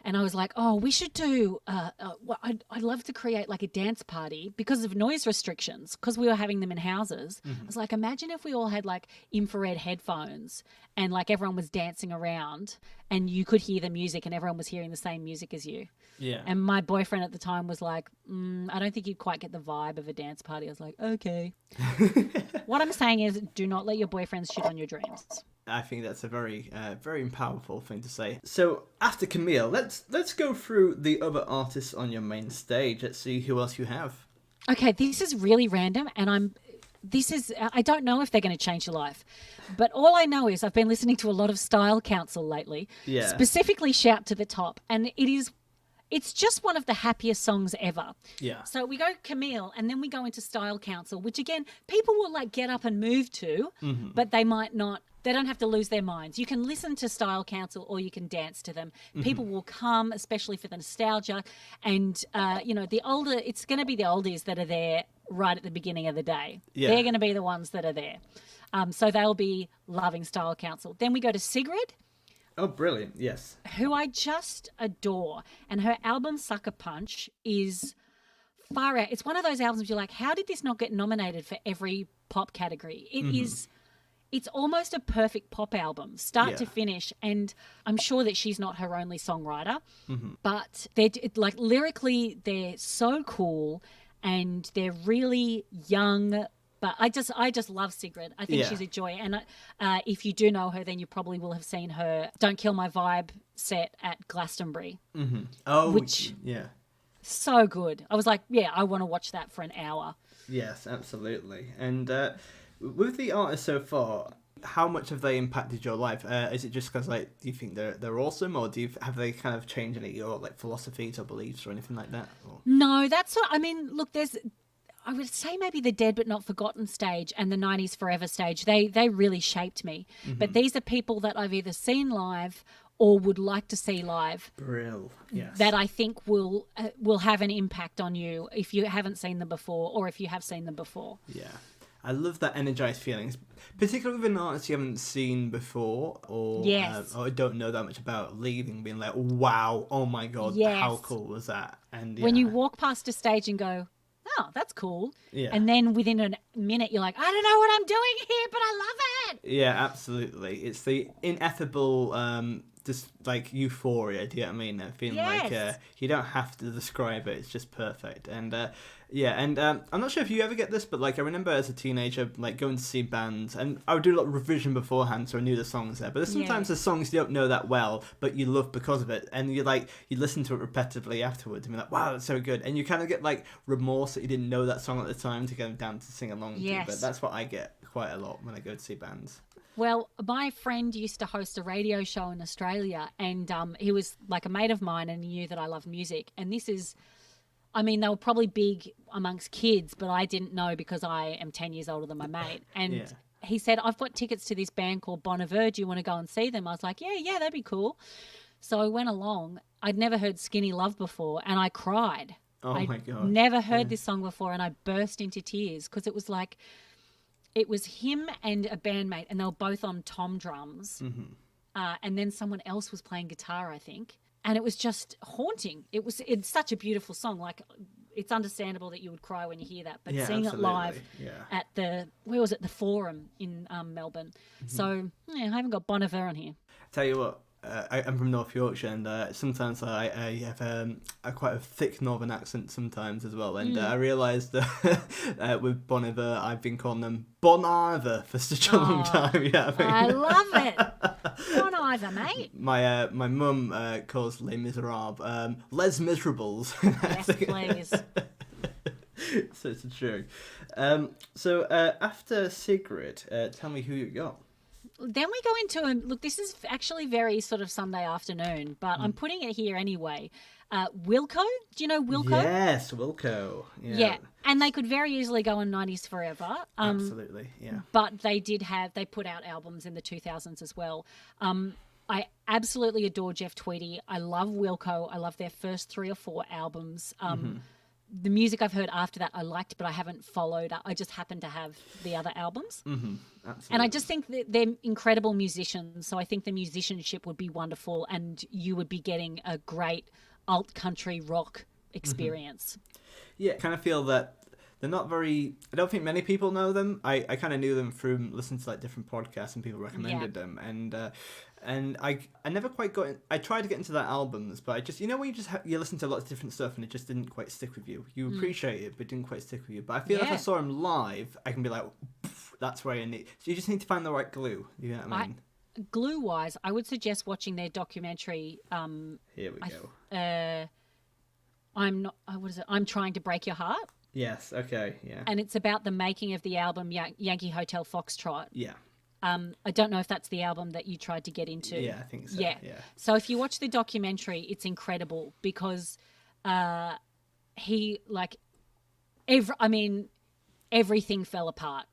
And I was like, oh, we should do, I'd love to create like a dance party because of noise restrictions, because we were having them in houses. I was like, imagine if we all had like infrared headphones and like everyone was dancing around and you could hear the music and everyone was hearing the same music as you. Yeah. And my boyfriend at the time was like, I don't think you'd quite get the vibe of a dance party. I was like, okay. What I'm saying is do not let your boyfriends shit on your dreams. I think that's a very, very powerful thing to say. So after Camille, let's go through the other artists on your main stage. Let's see who else you have. Okay, this is really random, and I don't know if they're going to change your life, but all I know is I've been listening to a lot of Style Council lately. Yeah. Specifically, Shout to the Top, and it's just one of the happiest songs ever. Yeah. So we go Camille, and then we go into Style Council, which again, people will like get up and move to, but they might not. They don't have to lose their minds. You can listen to Style Council or you can dance to them. People will come, especially for the nostalgia. And, it's going to be the oldies that are there right at the beginning of the day. Yeah. They're going to be the ones that are there. So they'll be loving Style Council. Then we go to Sigrid. Oh, brilliant. Yes. Who I just adore. And her album Sucker Punch is far out. It's one of those albums you're like, how did this not get nominated for every pop category? It is... It's almost a perfect pop album, start to finish, and I'm sure that she's not her only songwriter, but like lyrically they're so cool, and they're really young. But I just love Sigrid. I think she's a joy, and if you do know her, then you probably will have seen her "Don't Kill My Vibe" set at Glastonbury. Oh, which so good. I was like, I want to watch that for an hour. Yes, absolutely, and. With the artists so far, how much have they impacted your life? Is it just because, do you think they're awesome, or have they kind of changed any of your philosophies or beliefs or anything like that? Or? No, look, I would say maybe the Dead But Not Forgotten stage and the 90s Forever stage. They really shaped me. But these are people that I've either seen live or would like to see live. Brill, yes. That I think will have an impact on you if you haven't seen them before or if you have seen them before. Yeah. I love that energized feelings, particularly with an artist you haven't seen before or don't know that much about, leaving, being like, wow, oh my God, how cool was that? And when you walk past a stage and go, oh, that's cool. Yeah. And then within a minute, you're like, I don't know what I'm doing here, but I love it. Yeah, absolutely. It's the ineffable, just like euphoria. Do you know what I mean? Feeling like you don't have to describe it. It's just perfect. And I'm not sure if you ever get this, but like I remember as a teenager, like going to see bands, and I would do a lot of revision beforehand, so I knew the songs there. But there's sometimes there's songs you don't know that well, but you love because of it, and you listen to it repetitively afterwards, and be like, wow, that's so good. And you kind of get like remorse that you didn't know that song at the time to go down to sing along to. But that's what I get quite a lot when I go to see bands. Well, my friend used to host a radio show in Australia, and he was like a mate of mine, and he knew that I love music. And this is, I mean, they were probably big amongst kids, but I didn't know because I am 10 years older than my mate. And he said, I've got tickets to this band called Bon Iver. Do you want to go and see them? I was like, yeah, that'd be cool. So I went along. I'd never heard Skinny Love before, and I cried. Oh, my God. Never heard this song before, and I burst into tears because it was like, it was him and a bandmate, and they were both on tom drums. Mm-hmm. And then someone else was playing guitar, I think. And it was just haunting. It's such a beautiful song. Like, it's understandable that you would cry when you hear that. But seeing it live at the Forum in Melbourne. Mm-hmm. So, I haven't got Bon Iver on here. Tell you what. I'm from North Yorkshire, and sometimes I have a quite a thick northern accent sometimes as well. And I realised that with Bon Iver, I've been calling them Bon Iver for such a long time. Yeah, I love it. Bon Iver, mate. My mum calls Les Miserables Les Miserables. Yes, please. So it's true. So after Sigrid, tell me who you got. Then we go into look, this is actually very sort of Sunday afternoon, but I'm putting it here anyway. Wilco, do you know Wilco? Yes, Wilco. Yeah, and they could very easily go on 90s forever. Absolutely, yeah. But they put out albums in the 2000s as well. I absolutely adore Jeff Tweedy. I love Wilco. I love their first 3 or 4 albums. The music I've heard after that I liked, but I haven't followed. I just happen to have the other albums. Mm-hmm. Absolutely. And I just think that they're incredible musicians. So I think the musicianship would be wonderful, and you would be getting a great alt country rock experience. Mm-hmm. Yeah, I kind of feel that they're not very... I don't think many people know them. I kind of knew them through listening to like different podcasts and people recommended them. And I never quite got in, I tried to get into their albums, but I just, when you listen to lots of different stuff and it just didn't quite stick with you. You appreciate it, but it didn't quite stick with you. But I feel if I saw him live, I can be like, that's where I need. So you just need to find the right glue. You know what I mean? Glue-wise, I would suggest watching their documentary. Here we go. I'm Trying to Break Your Heart. Yes, okay, yeah. And it's about the making of the album Yankee Hotel Foxtrot. Yeah. I don't know if that's the album that you tried to get into. Yeah, I think so. Yeah. So if you watch the documentary, it's incredible because everything fell apart.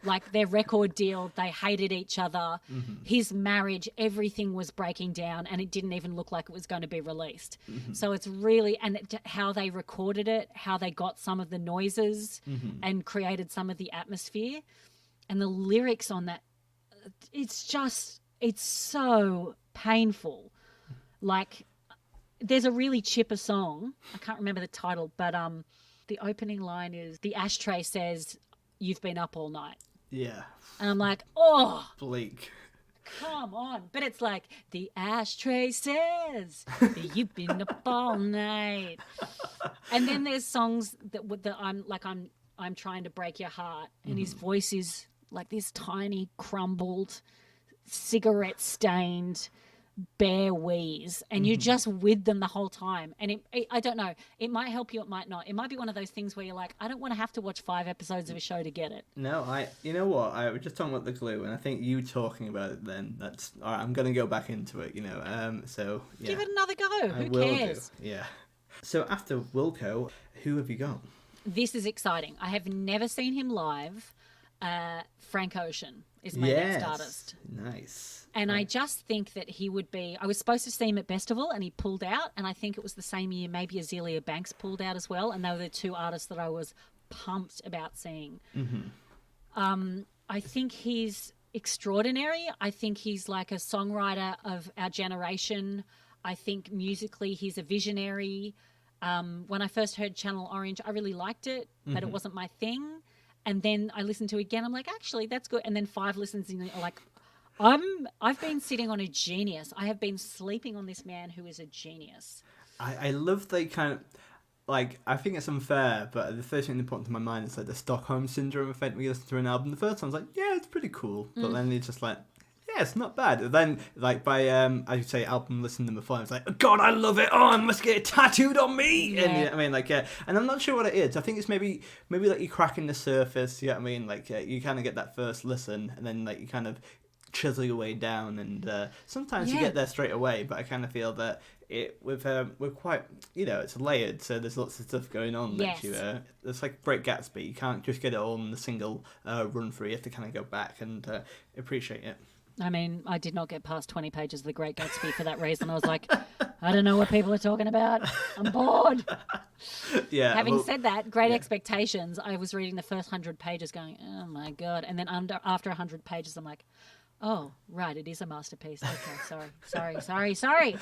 Like their record deal, they hated each other. Mm-hmm. His marriage, everything was breaking down, and it didn't even look like it was going to be released. Mm-hmm. So it's really, how they recorded it, how they got some of the noises and created some of the atmosphere, and the lyrics on that. It's so painful. Like, there's a really chipper song. I can't remember the title, but the opening line is, the ashtray says, "You've been up all night." Yeah. And I'm like, oh. Bleak. Come on. But it's like, the ashtray says that you've been up all night. And then there's songs that I'm Trying to Break Your Heart. And his voice is like this tiny, crumbled, cigarette-stained, bare wheeze. And you're just with them the whole time. And I don't know. It might help you, it might not. It might be one of those things where you're like, I don't want to have to watch 5 episodes of a show to get it. No, you know what? I was just talking about the glue, and I think you talking about it then, that's... All right, I'm going to go back into it, so... Yeah. Give it another go. Who cares? Yeah. So after Wilco, who have you got? This is exciting. I have never seen him live. Frank Ocean is my next artist. Nice. And I just think that he would be... I was supposed to see him at Festival and he pulled out, and I think it was the same year maybe Azealia Banks pulled out as well, and they were the 2 artists that I was pumped about seeing. Mm-hmm. I think he's extraordinary. I think he's like a songwriter of our generation. I think musically he's a visionary. When I first heard Channel Orange, I really liked it, but it wasn't my thing. And then I listened to it again. I'm like, actually, that's good. And then 5 listens in, like, I've been sitting on a genius. I have been sleeping on this man who is a genius. I love the kind of, like, I think it's unfair, but the first thing that popped into my mind is like the Stockholm Syndrome effect when you listen to an album. The first time I was like, yeah, it's pretty cool. But then it's just like, yeah, it's not bad. And then, like, by, I would say, album listening number 5, it's like, oh, God, I love it. Oh, I must get it tattooed on me. Yeah. And, I mean, like, and I'm not sure what it is. I think it's maybe like you're cracking the surface, you know what I mean? Like, you kind of get that first listen, and then, like, you kind of chisel your way down, and sometimes you get there straight away, but I kind of feel that we're quite, it's layered, so there's lots of stuff going on. Yes. It's like Great Gatsby. You can't just get it all in a single run through. You have to kind of go back and appreciate it. I mean, I did not get past 20 pages of The Great Gatsby for that reason. I was like, I don't know what people are talking about. I'm bored. Yeah. Having said that, Great Expectations, I was reading the first 100 pages going, oh my God. And then after 100 pages, I'm like, oh, right, it is a masterpiece. Okay, sorry. I'm sorry.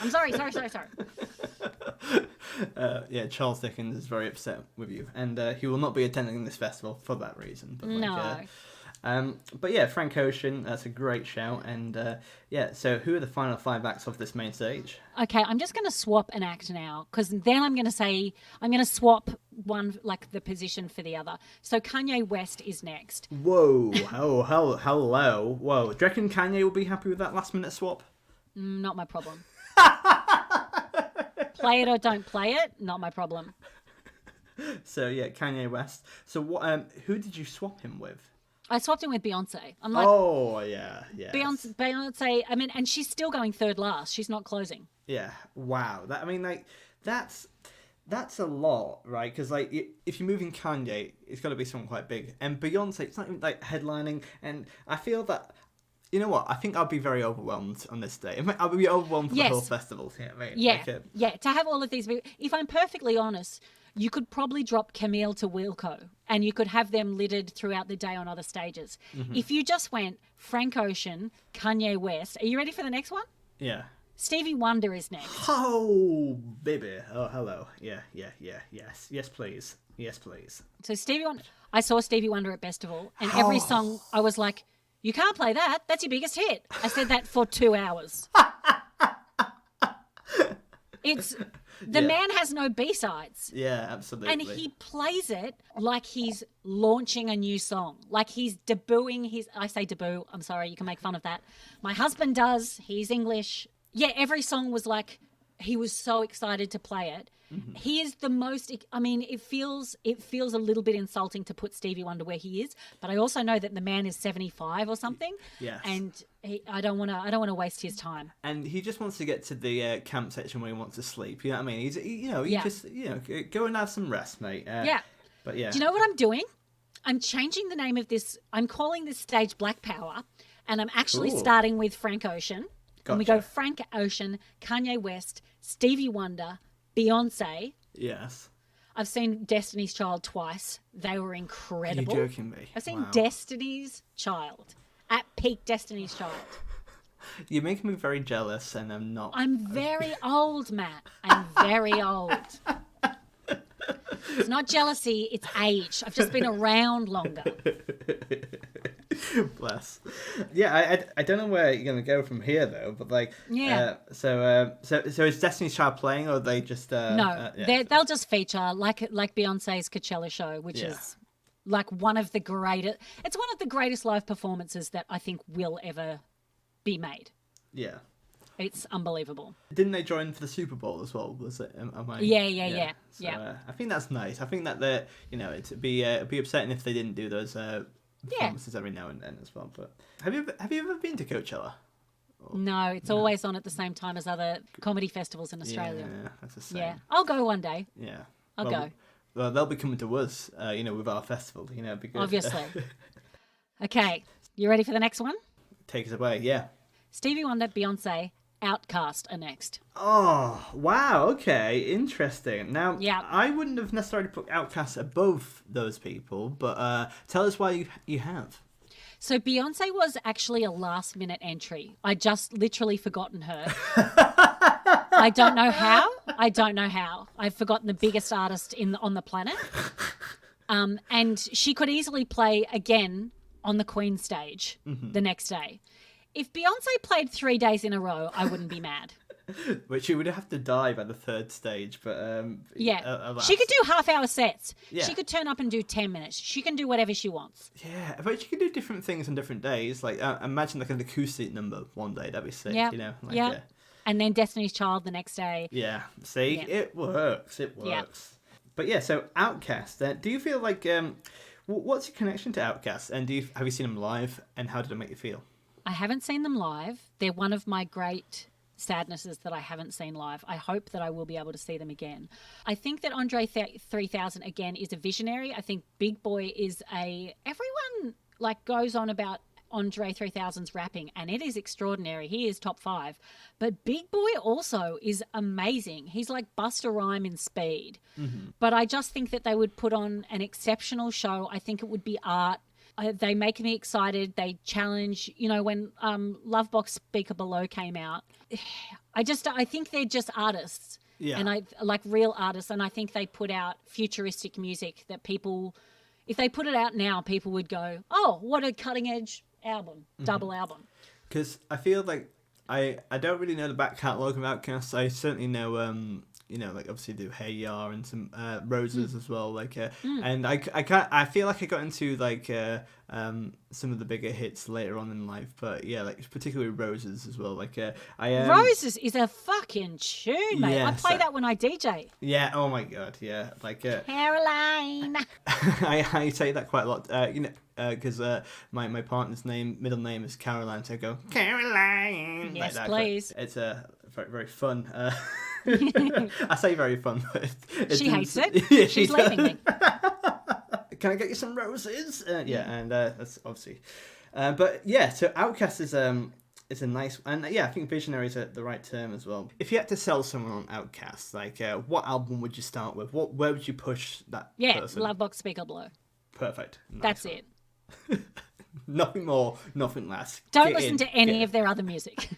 Yeah, Charles Dickens is very upset with you, and he will not be attending this festival for that reason. But, No. But yeah, Frank Ocean, that's a great shout. And yeah, so who are the final 5 acts of this main stage? Okay, I'm just going to swap an act now, because then I'm going to swap one, like the position for the other. So Kanye West is next. Whoa, hello. Whoa, do you reckon Kanye will be happy with that last minute swap? Not my problem. Play it or don't play it, not my problem. So yeah, Kanye West. So what? Who did you swap him with? I swapped him with Beyonce. I'm like, oh yeah. Beyonce. I mean, and she's still going third last. She's not closing. Yeah. Wow. That's a lot, right? Because like, if you're moving Kanye, it's got to be someone quite big. And Beyonce, it's not even like headlining. And I feel that, you know what? I think I'll be very overwhelmed on this day. I'll be overwhelmed for the whole festival. Yeah. Right? Yeah. To have all of these, if I'm perfectly honest, you could probably drop Camille to Wilco, and you could have them littered throughout the day on other stages. Mm-hmm. If you just went Frank Ocean, Kanye West, are you ready for the next one? Yeah. Stevie Wonder is next. Oh, baby. Oh, hello. Yeah. Yes, please. So Stevie Wonder, I saw Stevie Wonder at Festival, and every song I was like, you can't play that. That's your biggest hit. I said that for 2 hours. The man has no B-sides. Yeah, absolutely. And he plays it like he's launching a new song. Like he's debuting I say debut, I'm sorry, you can make fun of that. My husband does, he's English. Yeah, every song was like, he was so excited to play it. Mm-hmm. He is the most, I mean, it feels a little bit insulting to put Stevie Wonder where he is, but I also know that the man is 75 or something. Yes. And I don't want to waste his time. And he just wants to get to the camp section where he wants to sleep. You know what I mean? Just go and have some rest, mate. Yeah. But yeah. Do you know what I'm doing? I'm changing the name of this. I'm calling this stage Black Power, and I'm actually starting with Frank Ocean. Gotcha. And we go Frank Ocean, Kanye West, Stevie Wonder, Beyonce. Yes. I've seen Destiny's Child twice. They were incredible. Are you joking me? I've seen Destiny's Child at peak Destiny's Child. You're making me very jealous, and I'm not. I'm very old, Matt. I'm very old. It's not jealousy, it's age. I've just been around longer. Bless. Yeah, I don't know where you're gonna go from here though, but like, so is Destiny's Child playing, or are they just no? They'll just feature like Beyonce's Coachella show, which is like one of the greatest. It's one of the greatest live performances that I think will ever be made. Yeah. It's unbelievable. Didn't they join for the Super Bowl as well? Was it? Yeah. So, I think that's nice. I think that it'd be upsetting if they didn't do those performances every now and then as well. But have you ever been to Coachella? No, it's always on at the same time as other comedy festivals in Australia. Yeah, that's the same. Yeah, I'll go one day. Yeah, I'll go. Well, they'll be coming to us, with our festival, because obviously. Okay, you ready for the next one? Take us away, yeah. Stevie Wonder, Beyonce, Outcast are next. Oh, wow, okay, interesting. Now, yeah. I wouldn't have necessarily put Outcast above those people, but tell us why you have. So Beyonce was actually a last minute entry. I just literally forgotten her. I don't know how. I've forgotten the biggest artist on the planet. And she could easily play again on the Queen stage the next day. If Beyonce played 3 days in a row, I wouldn't be mad. But she would have to die by the third stage. But she could do half-hour sets. Yeah. She could turn up and do 10 minutes. She can do whatever she wants. Yeah, but she can do different things on different days. Like imagine like an acoustic number one day. That'd be sick. Yeah, You know. Like, yeah. And then Destiny's Child the next day. Yeah. See, it works. It works. Yeah. But yeah, so Outkast. Do you feel like what's your connection to Outkast? And have you seen them live? And how did it make you feel? I haven't seen them live. They're one of my great sadnesses that I haven't seen live. I hope that I will be able to see them again. I think that Andre 3000 again is a visionary. I think Big Boy is everyone like goes on about Andre 3000's rapping, and it is extraordinary. He is top 5. But Big Boy also is amazing. He's like Busta Rhyme in speed. Mm-hmm. But I just think that they would put on an exceptional show. I think it would be art. They make me excited. They challenge, when Lovebox Speaker Below came out, I think they're just artists. Yeah. And I like real artists. And I think they put out futuristic music that people, if they put it out now, people would go, oh, what a cutting edge album, double album. Because I feel like I don't really know the back catalogue of Outkast. I certainly know, like obviously do Hey Ya and some Roses as well. Like, and I feel like I got into like some of the bigger hits later on in life, but yeah, like particularly Roses as well. Like, Roses is a fucking tune, mate. Yeah, I play that when I DJ. Yeah. Oh my god. Yeah. Like Caroline. I say that quite a lot. Because my partner's middle name is Caroline, so I go Caroline. Yes, like that. please. But it's very, very fun. I say very fun, but she hates it. Yeah, she's leaving me. Can I get you some roses? Yeah, and that's obviously. But yeah, so Outkast is a nice, and yeah, I think visionary is the right term as well. If you had to sell someone on Outkast, like what album would you start with? Where would you push that person? Lovebox Speaker Below. Perfect. Nice That's one. it. Nothing more, nothing less. Don't listen to any of their other music.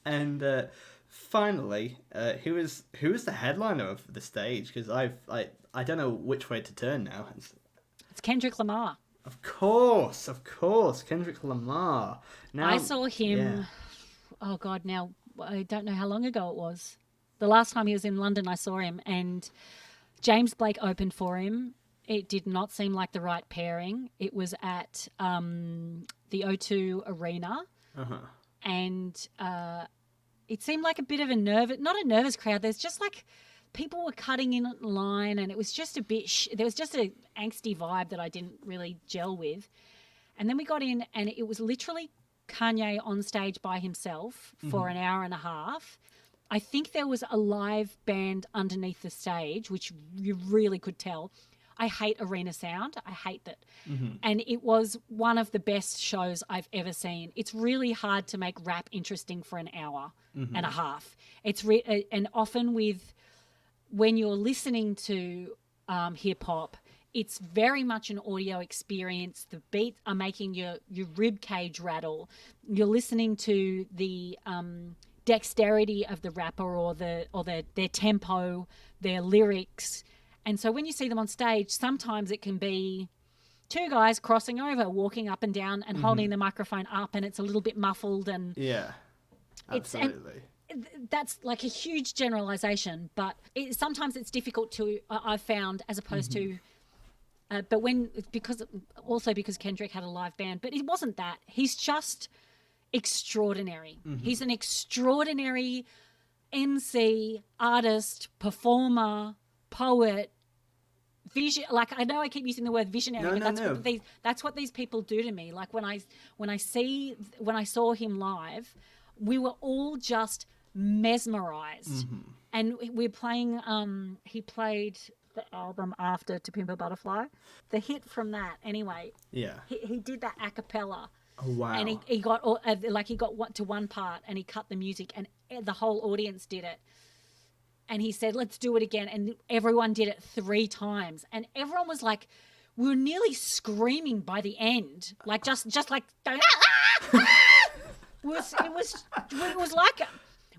And finally, who is the headliner of the stage? Because I don't know which way to turn now. It's Kendrick Lamar. Of course, Kendrick Lamar. Now I saw him. Yeah. Oh God, now I don't know how long ago it was. The last time he was in London, I saw him, and James Blake opened for him. It did not seem like the right pairing. It was at the O2 Arena. Uh-huh. And it seemed like a bit of not a nervous crowd. There's just like people were cutting in line, and it was just a bit, there was just an angsty vibe that I didn't really gel with. And then we got in, and it was literally Kanye on stage by himself for an hour and a half. I think there was a live band underneath the stage, which you really could tell. I hate arena sound. I hate that. Mm-hmm. And it was one of the best shows I've ever seen. It's really hard to make rap interesting for an hour and a half. It's and often when you're listening to hip hop, it's very much an audio experience. The beats are making your rib cage rattle. You're listening to the dexterity of the rapper or their tempo, their lyrics. And so when you see them on stage, sometimes it can be two guys crossing over, walking up and down and holding the microphone up, and it's a little bit muffled. And yeah, absolutely. That's like a huge generalization, but sometimes it's difficult to, I've found, as opposed to, but because Kendrick had a live band, but it wasn't that. He's just extraordinary. He's an extraordinary MC, artist, performer, poet, vision. Like, I know I keep using the word visionary, but that's what these people do to me. Like when I saw him live, we were all just mesmerized. And we're playing. He played the album after To Pimp a Butterfly, the hit from that. Anyway, yeah, he did that a cappella. Oh wow! And he got to one part, and he cut the music, and the whole audience did it. And he said, let's do it again. And everyone did it 3 times. And everyone was like, we were nearly screaming by the end, like just like going, it was like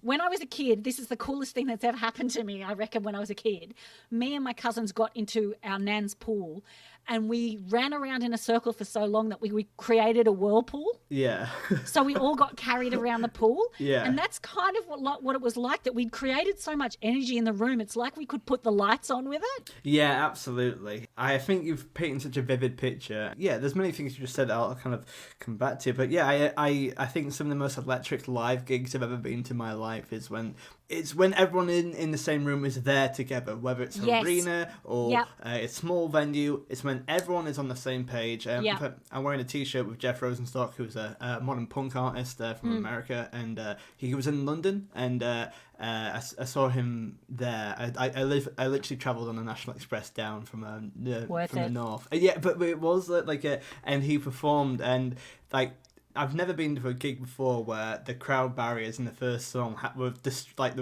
when I was a kid. This is the coolest thing that's ever happened to me, I reckon. When I was a kid, me and my cousins got into our nan's pool, and we ran around in a circle for so long that we created a whirlpool. Yeah. So we all got carried around the pool. Yeah. And that's kind of what it was like, that we'd created so much energy in the room. It's like we could put the lights on with it. Yeah, absolutely. I think you've painted such a vivid picture. Yeah, there's many things you just said that I'll kind of come back to. But yeah, I think some of the most electric live gigs I've ever been to in my life is when everyone in the same room is there together, whether it's an arena or a small venue. It's when everyone is on the same page. I'm wearing a t-shirt with Jeff Rosenstock, who's a modern punk artist from America, and he was in London, and I saw him there. I literally travelled on the National Express down from the north. Yeah, but it was and he performed, and like, I've never been to a gig before where the crowd barriers in the first song were destroyed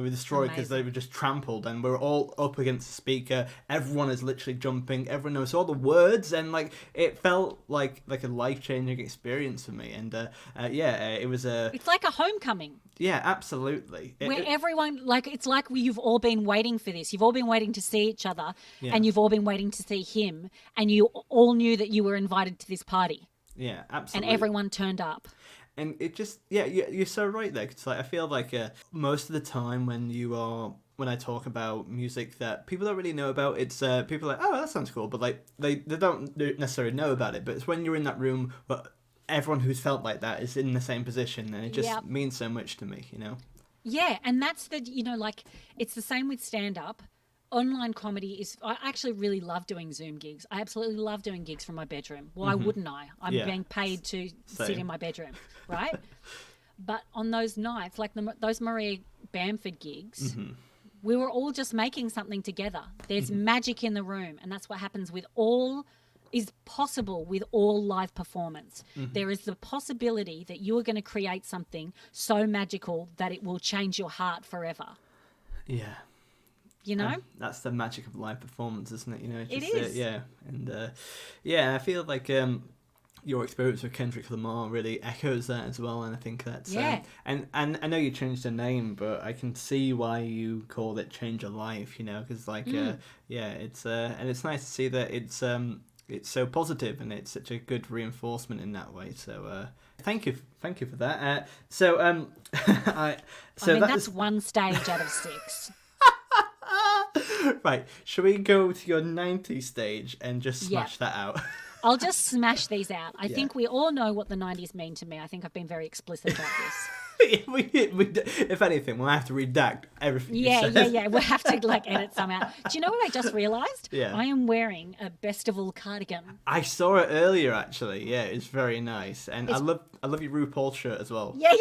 because they were just trampled, and we're all up against the speaker. Everyone is literally jumping. Everyone knows all the words, and like it felt like a life-changing experience for me. And it was a. It's like a homecoming. Yeah, absolutely. Where everyone, it's like you've all been waiting for this. You've all been waiting to see each other, and you've all been waiting to see him, and you all knew that you were invited to this party. Yeah, absolutely. And everyone turned up. And it just, you're so right there. Cause I feel like most of the time when I talk about music that people don't really know about, it's people are like, oh, that sounds cool, but like they don't necessarily know about it. But it's when you're in that room, but everyone who's felt like that is in the same position, and it just means so much to me, you know? Yeah, and that's it's the same with stand-up. Online comedy is. I actually really love doing Zoom gigs. I absolutely love doing gigs from my bedroom. Why wouldn't I? I'm being paid to sit in my bedroom, right? But on those nights, like those Maria Bamford gigs, we were all just making something together. There's magic in the room, and that's what happens is possible with all live performance. There is the possibility that you are going to create something so magical that it will change your heart forever. Yeah. You know? That's the magic of live performance, isn't it? You know, it is. And I feel like your experience with Kendrick Lamar really echoes that as well, and I think that's and I know you changed the name, but I can see why you called it Change Your Life, you know, because it's and it's nice to see that it's so positive, and it's such a good reinforcement in that way. So thank you for that. That's one stage out of 6. Right, should we go to your 90s stage and just smash that out? I'll just smash these out. I think we all know what the 90s mean to me. I think I've been very explicit about this. If anything, we'll have to redact everything you said. Yeah. We'll have to edit some out. Do you know what I just realised? Yeah. I am wearing a Festival cardigan. I saw it earlier, actually. Yeah, it's very nice. And I love your RuPaul shirt as well. Yeah.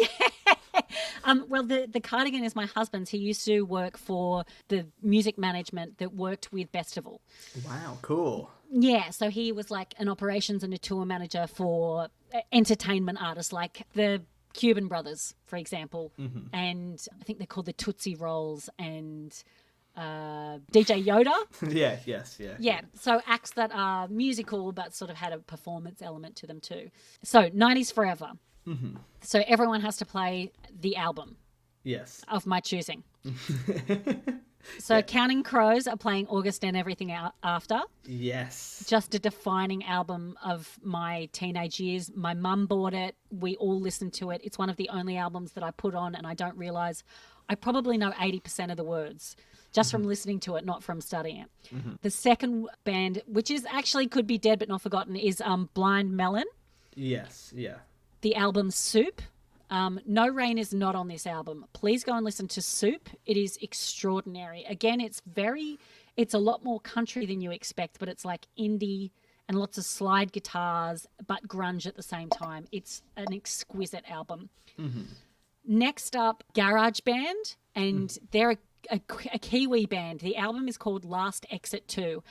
Well, the cardigan is my husband's. He used to work for the music management that worked with Festival. Wow, cool. Yeah, so he was like an operations and a tour manager for entertainment artists like the Cuban Brothers, for example. And I think they're called the Tootsie Rolls and DJ Yoda. Yeah, so acts that are musical but sort of had a performance element to them too. So 90s forever. So everyone has to play the album. Yes. Of my choosing. So Counting Crows are playing August and Everything After. Yes. Just a defining album of my teenage years. My mum bought it. We all listened to it. It's one of the only albums that I put on, and I don't realise I probably know 80% of the words just from listening to it, not from studying it. The second band, which is actually could be dead but not forgotten, is Blind Melon. Yes, yeah. The album Soup. No Rain is not on this album. Please go and listen to Soup. It is extraordinary. Again, it's a lot more country than you expect, but it's like indie and lots of slide guitars, but grunge at the same time. It's an exquisite album. Next up, Garage Band, and they're a Kiwi band. The album is called Last Exit 2.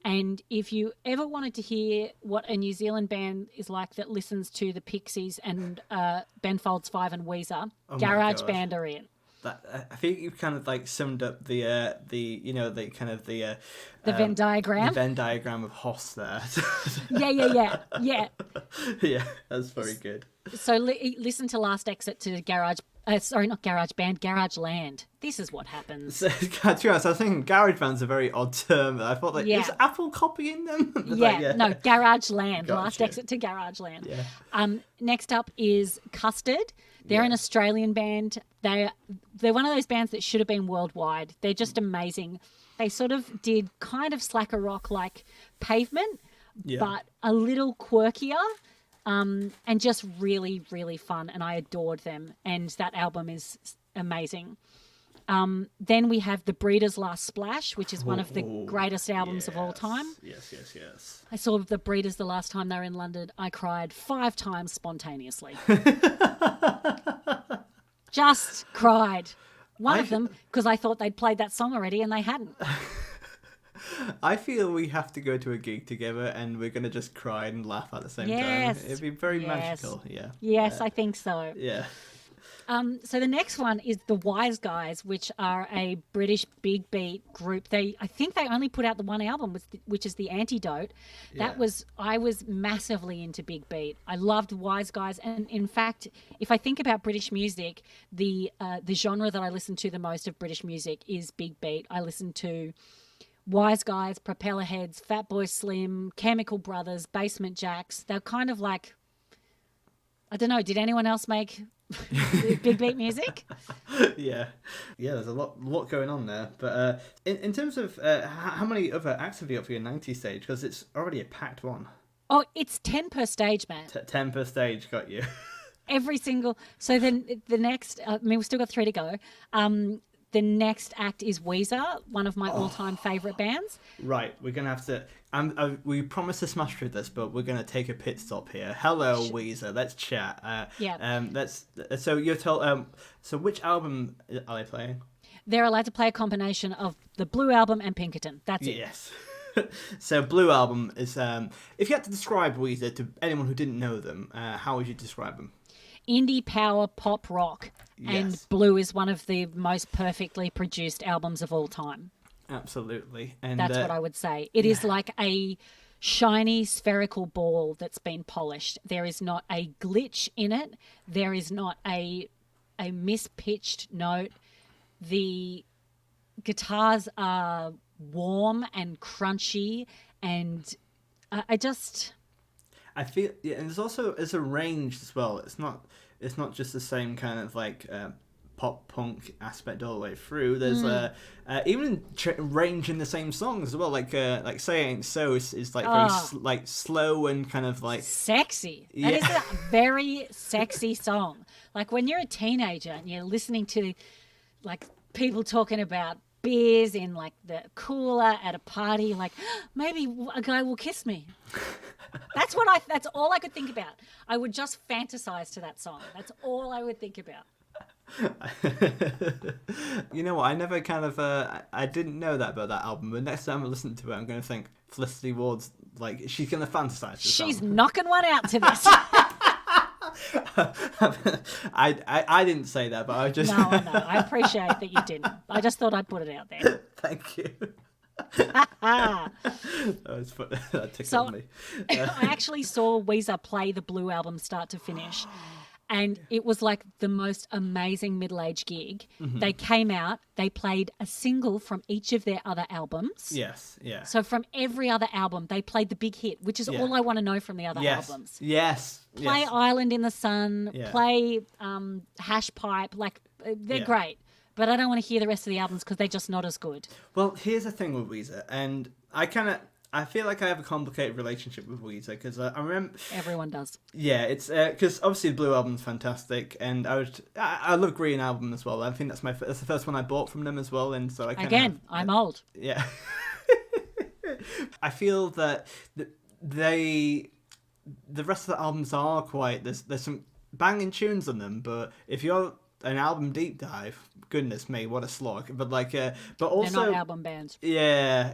And if you ever wanted to hear what a New Zealand band is like that listens to the Pixies and Ben Folds 5 and Weezer, Garage Band are in. I think you've kind of like summed up the the Venn diagram. The Venn diagram of Hoss there. Yeah. Yeah, that's very good. So listen to Last Exit to Garage. Not Garage Band, Garage Land. This is what happens. So, to be honest, I was thinking garage band's a very odd term. I thought is Apple copying them? No, Garage Land. Gotcha. Last Exit to Garage Land. Yeah. Next up is Custard. They're an Australian band. They're one of those bands that should have been worldwide. They're just amazing. They sort of did kind of slacker rock like Pavement, but a little quirkier. And just really, really fun, and I adored them. And that album is amazing. Then we have The Breeders' Last Splash, which is one of the greatest albums of all time. Yes. I saw The Breeders the last time they were in London. I cried 5 times spontaneously. Just cried. One of them, because I thought they'd played that song already, and they hadn't. I feel we have to go to a gig together and we're going to just cry and laugh at the same time. It'd be very magical, Yes, I think so. Yeah. So the next one is the Wise Guys, which are a British big beat group. I think they only put out the one album, which is The Antidote. I was massively into big beat. I loved Wise Guys, and in fact, if I think about British music, the genre that I listen to the most of British music is big beat. I listen to Wise Guys, Propellerheads, Fatboy Slim, Chemical Brothers, Basement Jaxx. They're kind of like, I don't know, did anyone else make big beat music? Yeah, there's a lot going on there. But in terms of how many other acts have you got for your 90 stage? Because it's already a packed one. Oh, it's 10 per stage, man. 10 per stage, got you. Every single... So then the next... we've still got 3 to go. The next act is Weezer, one of my all-time favourite bands. Right, we're going to have to... we promised to smash through this, but we're going to take a pit stop here. Hello, Weezer, let's chat. So you're told... so which album are they playing? They're allowed to play a combination of the Blue Album and Pinkerton. That's it. Yes. So Blue Album is... if you had to describe Weezer to anyone who didn't know them, how would you describe them? Indie power pop rock, and Blue is one of the most perfectly produced albums of all time. Absolutely. And that's what I would say. It is like a shiny spherical ball that's been polished. There is not a glitch in it. There is not a mispitched note. The guitars are warm and crunchy, and I feel, and there's a range as well. It's not just the same kind of like pop punk aspect all the way through. There's even range in the same songs as well. Like Say Ain't So is like very like slow and kind of like sexy. That is a very sexy song. Like when you're a teenager and you're listening to like people talking about beers in like the cooler at a party, like maybe a guy will kiss me. That's all I could think about. I would just fantasize to that song. That's all I would think about. You know what? I never kind of I didn't know that about that album. But next time I listen to it, I'm going to think Felicity Ward's like she's going to fantasize. She's knocking one out to this. I didn't say that, but I just no. I appreciate that you didn't. I just thought I'd put it out there. Thank you. That tickled me. I actually saw Weezer play the Blue Album start to finish, and it was like the most amazing middle-aged gig. Mm-hmm. They came out, they played a single from each of their other albums. Yes, yeah. So from every other album, they played the big hit, which is all I want to know from the other albums. Yes. Play Island in the Sun, play Hash Pipe, like they're great. But I don't want to hear the rest of the albums because they're just not as good. Well, here's the thing with Weezer, and I feel like I have a complicated relationship with Weezer because I remember everyone does. Yeah, it's because obviously the Blue Album's fantastic, and I love Green Album as well. I think that's the first one I bought from them as well, and so I'm old. Yeah, I feel that the rest of the albums are quite there's some banging tunes on them, but if you're an album deep dive, goodness me, what a slog! But but also they're not album bands. Yeah,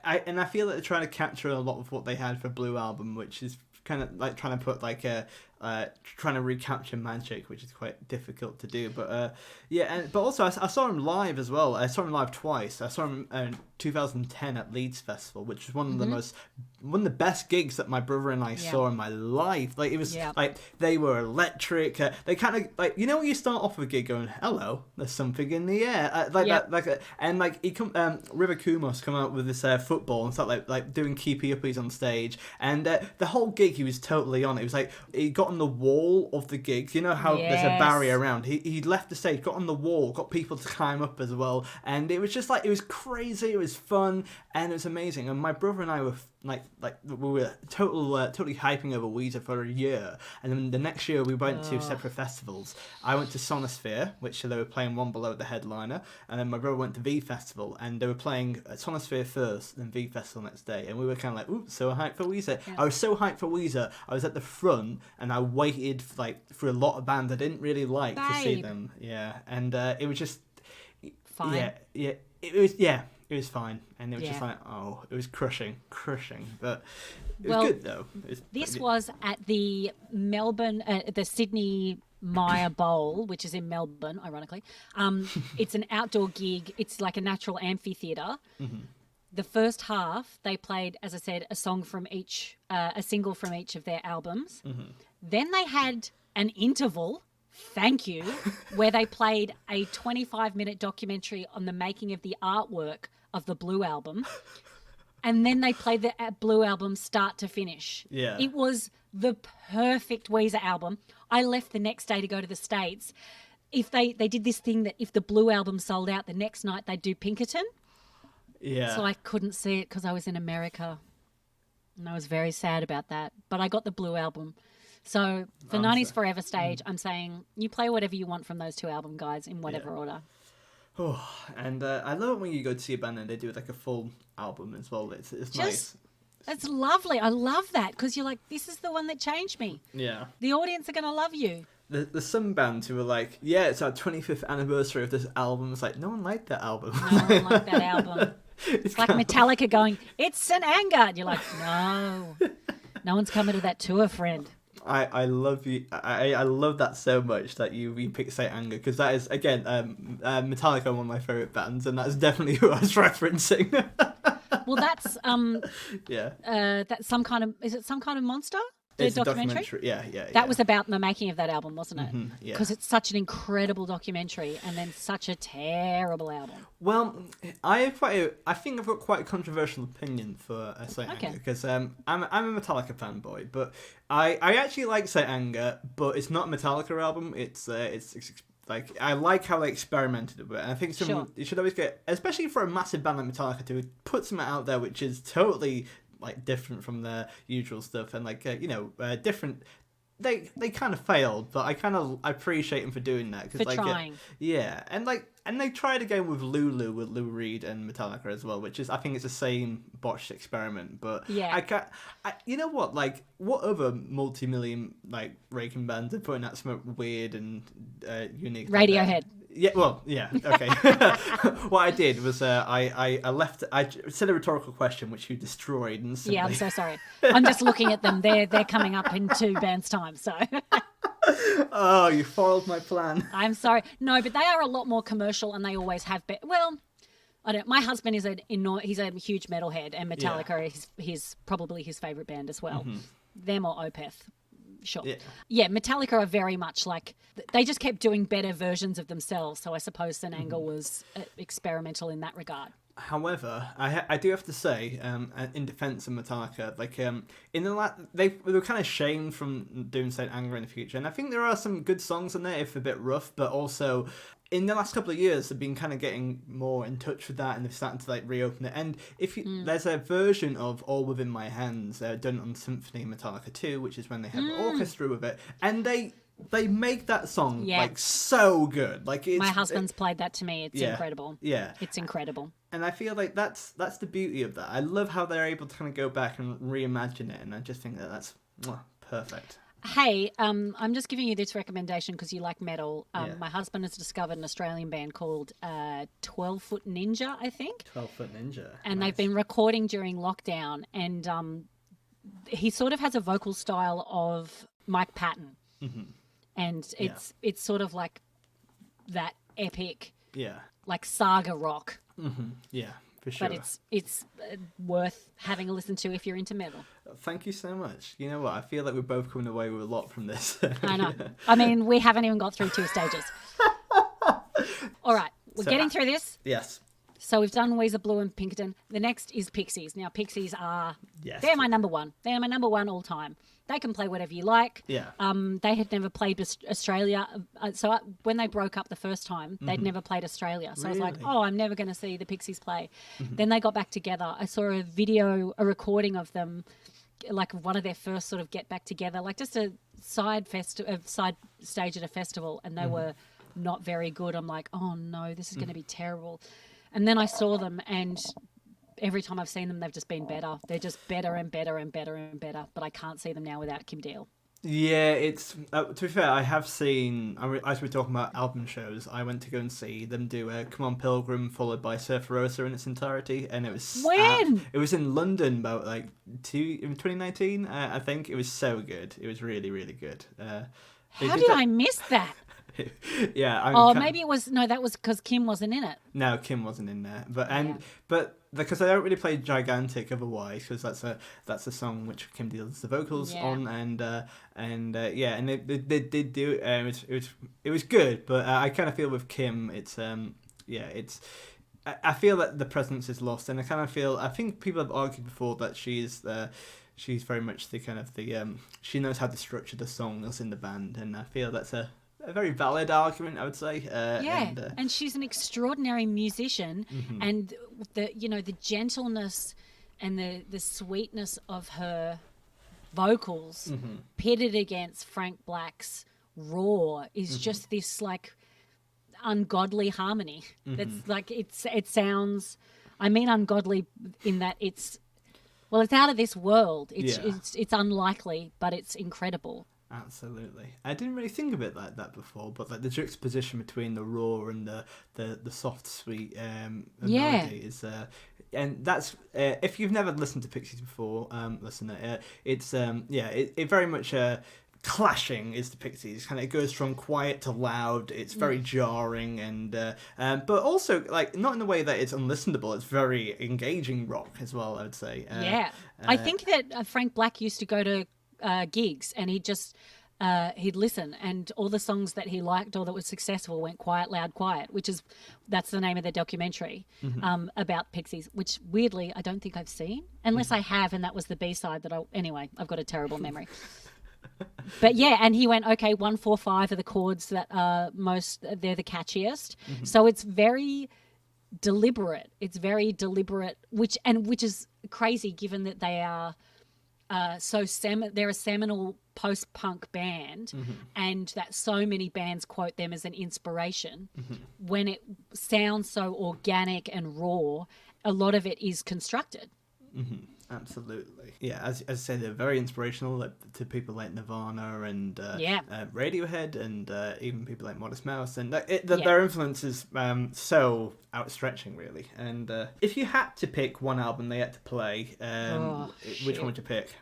I feel that they're trying to capture a lot of what they had for Blue Album, which is kind of like trying to put like a trying to recapture magic, which is quite difficult to do. But but also I saw him live as well. I saw him live twice. I saw him in 2010 at Leeds Festival, which was one of the best gigs that my brother and I saw in my life. Like, it was like, they were electric. They kind of, like, you know when you start off a gig going, hello, there's something in the air, River Kumos come out with this football and start like doing keepy uppies on stage, and the whole gig he was totally on it. It was like he got on the wall of the gig. You know how there's a barrier around. He left the stage, got on the wall, got people to climb up as well, and it was just like, it was crazy, it was fun, and it was amazing. And my brother and I were we were totally hyping over Weezer for a year, and then the next year we went to separate festivals. I went to Sonosphere, which they were playing one below the headliner, and then my brother went to V Festival, and they were playing Sonosphere first, then V Festival next day, and we were kind of like, ooh, so hyped for Weezer. I was so hyped for Weezer, I was at the front, and I waited for a lot of bands I didn't really like to see them. And it was just fine. It was fine, and it was just like, it was crushing, but it was good though. This was at the Melbourne, the Sydney Myer Bowl, which is in Melbourne, ironically. It's an outdoor gig. It's like a natural amphitheatre. The first half, they played, as I said, a single from each of their albums. Then they had an interval. Thank you, where they played a 25-minute documentary on the making of the artwork of the Blue Album. And then they played the Blue Album start to finish. Yeah. It was the perfect Weezer album. I left the next day to go to the States. If they did this thing that if the Blue Album sold out, the next night they'd do Pinkerton. Yeah. So I couldn't see it because I was in America. And I was very sad about that. But I got the Blue Album. So for 90s Forever stage, I'm saying you play whatever you want from those two album guys in whatever order. Oh, and I love it when you go to see a band and they do like a full album as well. It's nice. It's lovely. I love that because you're like, this is the one that changed me. Yeah. The audience are going to love you. There's some bands who are like, yeah, it's our 25th anniversary of this album. It's like, no one liked that album. No one liked that album. It's like Metallica going, it's an anger. And you're like, no. No one's coming to that tour, friend. I love you. I love that so much that you picked Saint Anger, because that is, again, Metallica, one of my favourite bands, and that's definitely who I was referencing. Well, that's that's some kind of, is it Some Kind of Monster? The documentary? Yeah. That was about the making of that album, wasn't it? Yeah. Because it's such an incredible documentary and then such a terrible album. Well, I think I've got quite a controversial opinion for Saint Anger, because I'm a Metallica fanboy, but I actually like Saint Anger, but it's not a Metallica album. It's like, I like how they experimented with it, and I think you should always get, especially for a massive band like Metallica, to put something out there which is totally like different from their usual stuff, and like different. They kind of failed, but I appreciate them for doing that, because trying. And they tried again with Lulu, with Lou Reed and Metallica as well, which is, I think it's the same botched experiment. But you know what? Like, what other multi-million like raking bands are putting out something weird and unique? Radiohead. Yeah, well, yeah, okay. What I did was I said a rhetorical question which you destroyed instantly. Yeah, I'm so sorry. I'm just looking at them. They're coming up in 2 bands' time, so. Oh, you foiled my plan. I'm sorry. No, but they are a lot more commercial, and they always have been. Well, I don't. My husband is he's a huge metalhead, and Metallica is probably his favorite band as well. Them or Opeth. Sure. Yeah, Metallica are very much like, they just kept doing better versions of themselves. So I suppose Saint Anger was experimental in that regard. However, I do have to say, in defense of Metallica, like they were kind of shamed from doing Saint Anger in the future, and I think there are some good songs in there, if a bit rough, but also in the last couple of years they've been kind of getting more in touch with that, and they're starting to like reopen it. And if there's a version of All Within My Hands done on Symphony Metallica 2, which is when they have an orchestra with it, and they make that song like so good. Like, it's, my husband's played that to me. It's incredible. Yeah, it's incredible. And I feel like that's the beauty of that. I love how they're able to kind of go back and reimagine it, and I just think that's perfect. Hey, I'm just giving you this recommendation because you like metal. My husband has discovered an Australian band called 12 Foot Ninja, I think. 12 Foot Ninja. And they've been recording during lockdown, and he sort of has a vocal style of Mike Patton, and it's sort of like that epic, like saga rock. Yeah, for sure. But it's worth having a listen to if you're into metal. Thank you so much. You know what? I feel like we're both coming away with a lot from this. I know. I mean, we haven't even got through 2 stages. All right, we're getting through this. Yes. So we've done Weezer, Blue, and Pinkerton. The next is Pixies. Now, Pixies are... Yes. They're my number one. They're my number one all time. They can play whatever you like. Yeah. They had never played Australia. When they broke up the first time, they'd never played Australia. So I was like, oh, I'm never going to see the Pixies play. Then they got back together. I saw a recording of them, like one of their first sort of get back together, like just a side stage at a festival, and they were not very good. I'm like, oh no, this is going to be terrible. And then I saw them, and every time I've seen them, they've just been better. They're just better and better and better and better. But I can't see them now without Kim Deal. Yeah, it's to be fair, I have seen, as we're talking about album shows, I went to go and see them do Come On Pilgrim followed by Surfer Rosa in its entirety, and it was... When? It was in London about in 2019, I think. It was so good. It was really, really good. How did I miss that? Yeah. Maybe it was... No, that was because Kim wasn't in it. No, Kim wasn't in there. But because I don't really play Gigantic otherwise, because that's a song which Kim Deal's the vocals on, and they did do it. It was good, but I kind of feel with Kim, I feel that the presence is lost, and I think people have argued before that she's very much she knows how to structure the songs in the band, and I feel that's a very valid argument, I would say. And she's an extraordinary musician, and the gentleness and the sweetness of her vocals pitted against Frank Black's raw is just this like ungodly harmony. That's like it sounds. I mean, ungodly in that it's out of this world. It's unlikely, but it's incredible. Absolutely. I didn't really think of it like that before, but like the juxtaposition between the raw and the soft, sweet melody is... and that's... if you've never listened to Pixies before, listen, it very much... clashing is the Pixies. It goes from quiet to loud. It's very jarring, and but also like not in a way that it's unlistenable. It's very engaging rock as well, I would say. I think that Frank Black used to go to gigs, and he'd listen, and all the songs that he liked or that was successful went Quiet, Loud, Quiet, that's the name of the documentary about Pixies, which weirdly I don't think I've seen, unless I have, and that was the B-side I've got a terrible memory. But and he went, okay, 1, 4, 5 are the chords that are they're the catchiest. So it's very deliberate. Which is crazy given that they are they're a seminal post-punk band, and that so many bands quote them as an inspiration. When it sounds so organic and raw, a lot of it is constructed. Absolutely. Yeah, as I say, they're very inspirational to people like Nirvana and Radiohead, and even people like Modest Mouse, and their influence is so outstretching, really. And if you had to pick one album they had to play, which one would you pick?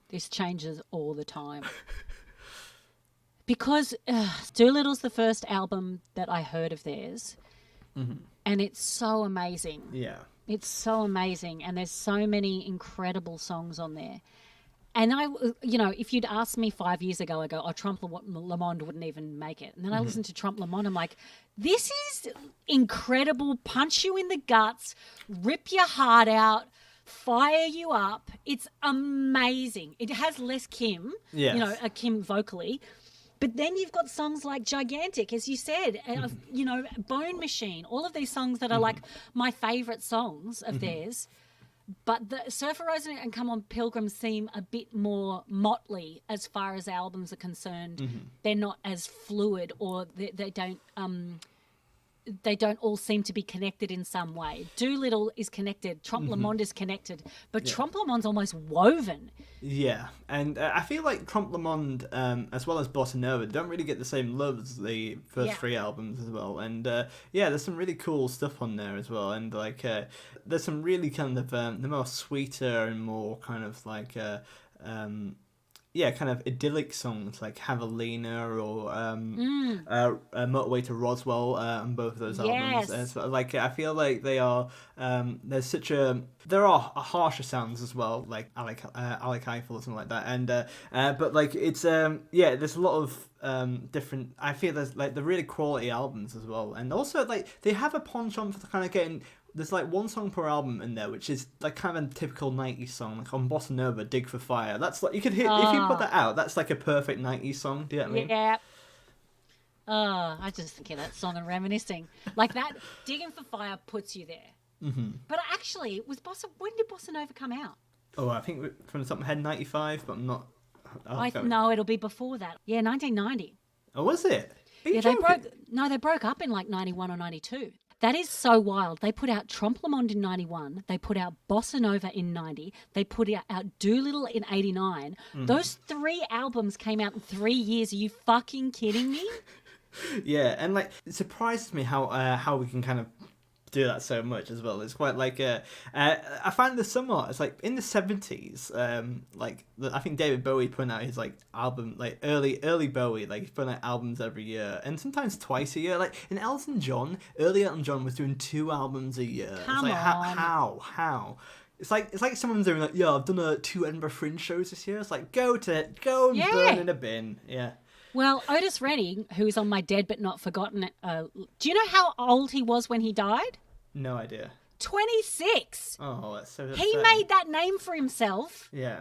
This changes all the time. Because Doolittle's the first album that I heard of theirs, and it's so amazing. Yeah. It's so amazing, and there's so many incredible songs on there. And if you'd asked me 5 years ago, I go, Trompe Le Monde wouldn't even make it. And then I listened to Trompe Le Monde, I'm like, this is incredible, punch you in the guts, rip your heart out, fire you up. It's amazing. It has less Kim, a Kim vocally. But then you've got songs like Gigantic, as you said, Bone Machine, all of these songs that are like my favourite songs of theirs. But the Surfer Rosa and Come On Pilgrim seem a bit more motley as far as albums are concerned. They're not as fluid, or they don't all seem to be connected in some way. Doolittle is connected, Trompe Le Monde is connected, but Trompe Le Monde's almost woven. Yeah, and I feel like Trompe Le Monde, as well as Bossa Nova, don't really get the same love as the first 3 albums as well. And there's some really cool stuff on there as well. And like, there's some really kind of the more sweeter and more kind of like kind of idyllic songs like Javelina or Motorway to Roswell on both of those albums. So, like, I feel like they are there are harsher sounds as well, like Alec Eiffel or something like that, and but like it's there's a lot of different. I feel there's like the really quality albums as well, and also like they have a penchant for kind of getting. There's like one song per album in there, which is like kind of a typical 90s song, like on Bossa Nova, Dig for Fire. That's like, you could hear, if you put that out, that's like a perfect 90s song. Do you know what I mean? Yeah. I just think of that song and reminiscing. Like that, Digging for Fire puts you there. Mm-hmm. But actually, when did Bossa Nova come out? Oh, I think from the top of my head, 95, but I'm not... No, it'll be before that. Yeah, 1990. Oh, was it? Yeah, they broke up in like 91 or 92. That is so wild. They put out Trompe Le Monde in 91. They put out Bossa Nova in 90. They put out Doolittle in 89. Those 3 albums came out in 3 years. Are you fucking kidding me? Yeah, and like it surprises me how we can kind of do that so much as well. It's quite like I find this somewhat. It's like in the 70s, I think David Bowie put out his like album, like early Bowie, like he's putting out albums every year and sometimes twice a year. Like in early Elton John was doing 2 albums a year. Come it's like, on. how? It's like someone's doing like, I've done 2 Edinburgh Fringe shows this year. It's like go and burn in a bin. Yeah. Well, Otis Redding, who is on my Dead But Not Forgotten, do you know how old he was when he died? No idea. 26. Oh, that's so He made that name for himself. Yeah.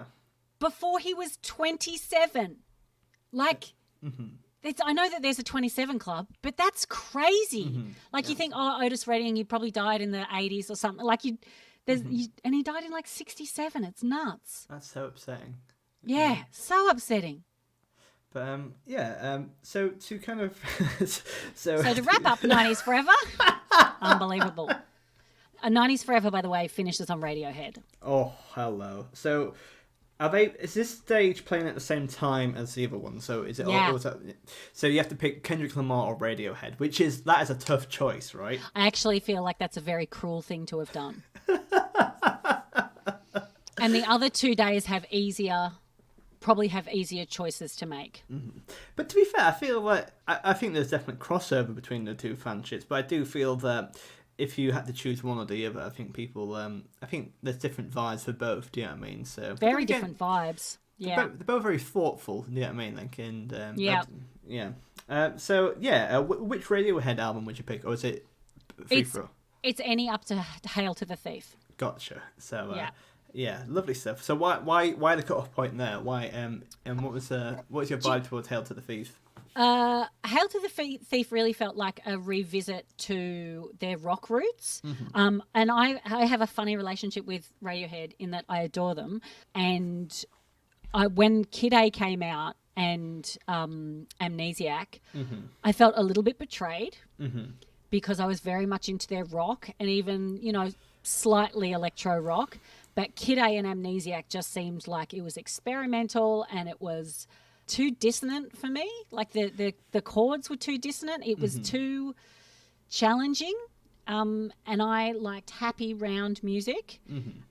Before he was 27. Like, I know that there's a 27 club, but that's crazy. Like, you think, Otis Redding, he probably died in the 80s or something. Like, and he died in like 67. It's nuts. That's so upsetting. Yeah, so upsetting. But so to kind of so to wrap up 90s Forever, unbelievable. 90s Forever, by the way, finishes on Radiohead. Oh, hello. So is this stage playing at the same time as the other one? So is it so you have to pick Kendrick Lamar or Radiohead, that is a tough choice, right? I actually feel like that's a very cruel thing to have done. And the other 2 days probably have easier choices to make. But to be fair, I feel like I think there's definitely crossover between the 2 fanships, but I do feel that if you had to choose one or the other, I think I think there's different vibes for both. Do you know what I mean? So very different vibes. Yeah, they're both very thoughtful. Do you know what I mean? Like, and yeah. Which Radiohead album would you pick, or is it free for all? It's any up to Hail to the Thief. Gotcha. So yeah, lovely stuff. So why the cut-off point there? Why and what was your vibe towards Hail to the Thief? Hail to the Thief really felt like a revisit to their rock roots. And I have a funny relationship with Radiohead in that I adore them. And when Kid A came out and Amnesiac, I felt a little bit betrayed because I was very much into their rock and even, slightly electro rock. But Kid A and Amnesiac just seemed like it was experimental and it was too dissonant for me. Like the chords were too dissonant. It was too challenging. And I liked happy, round music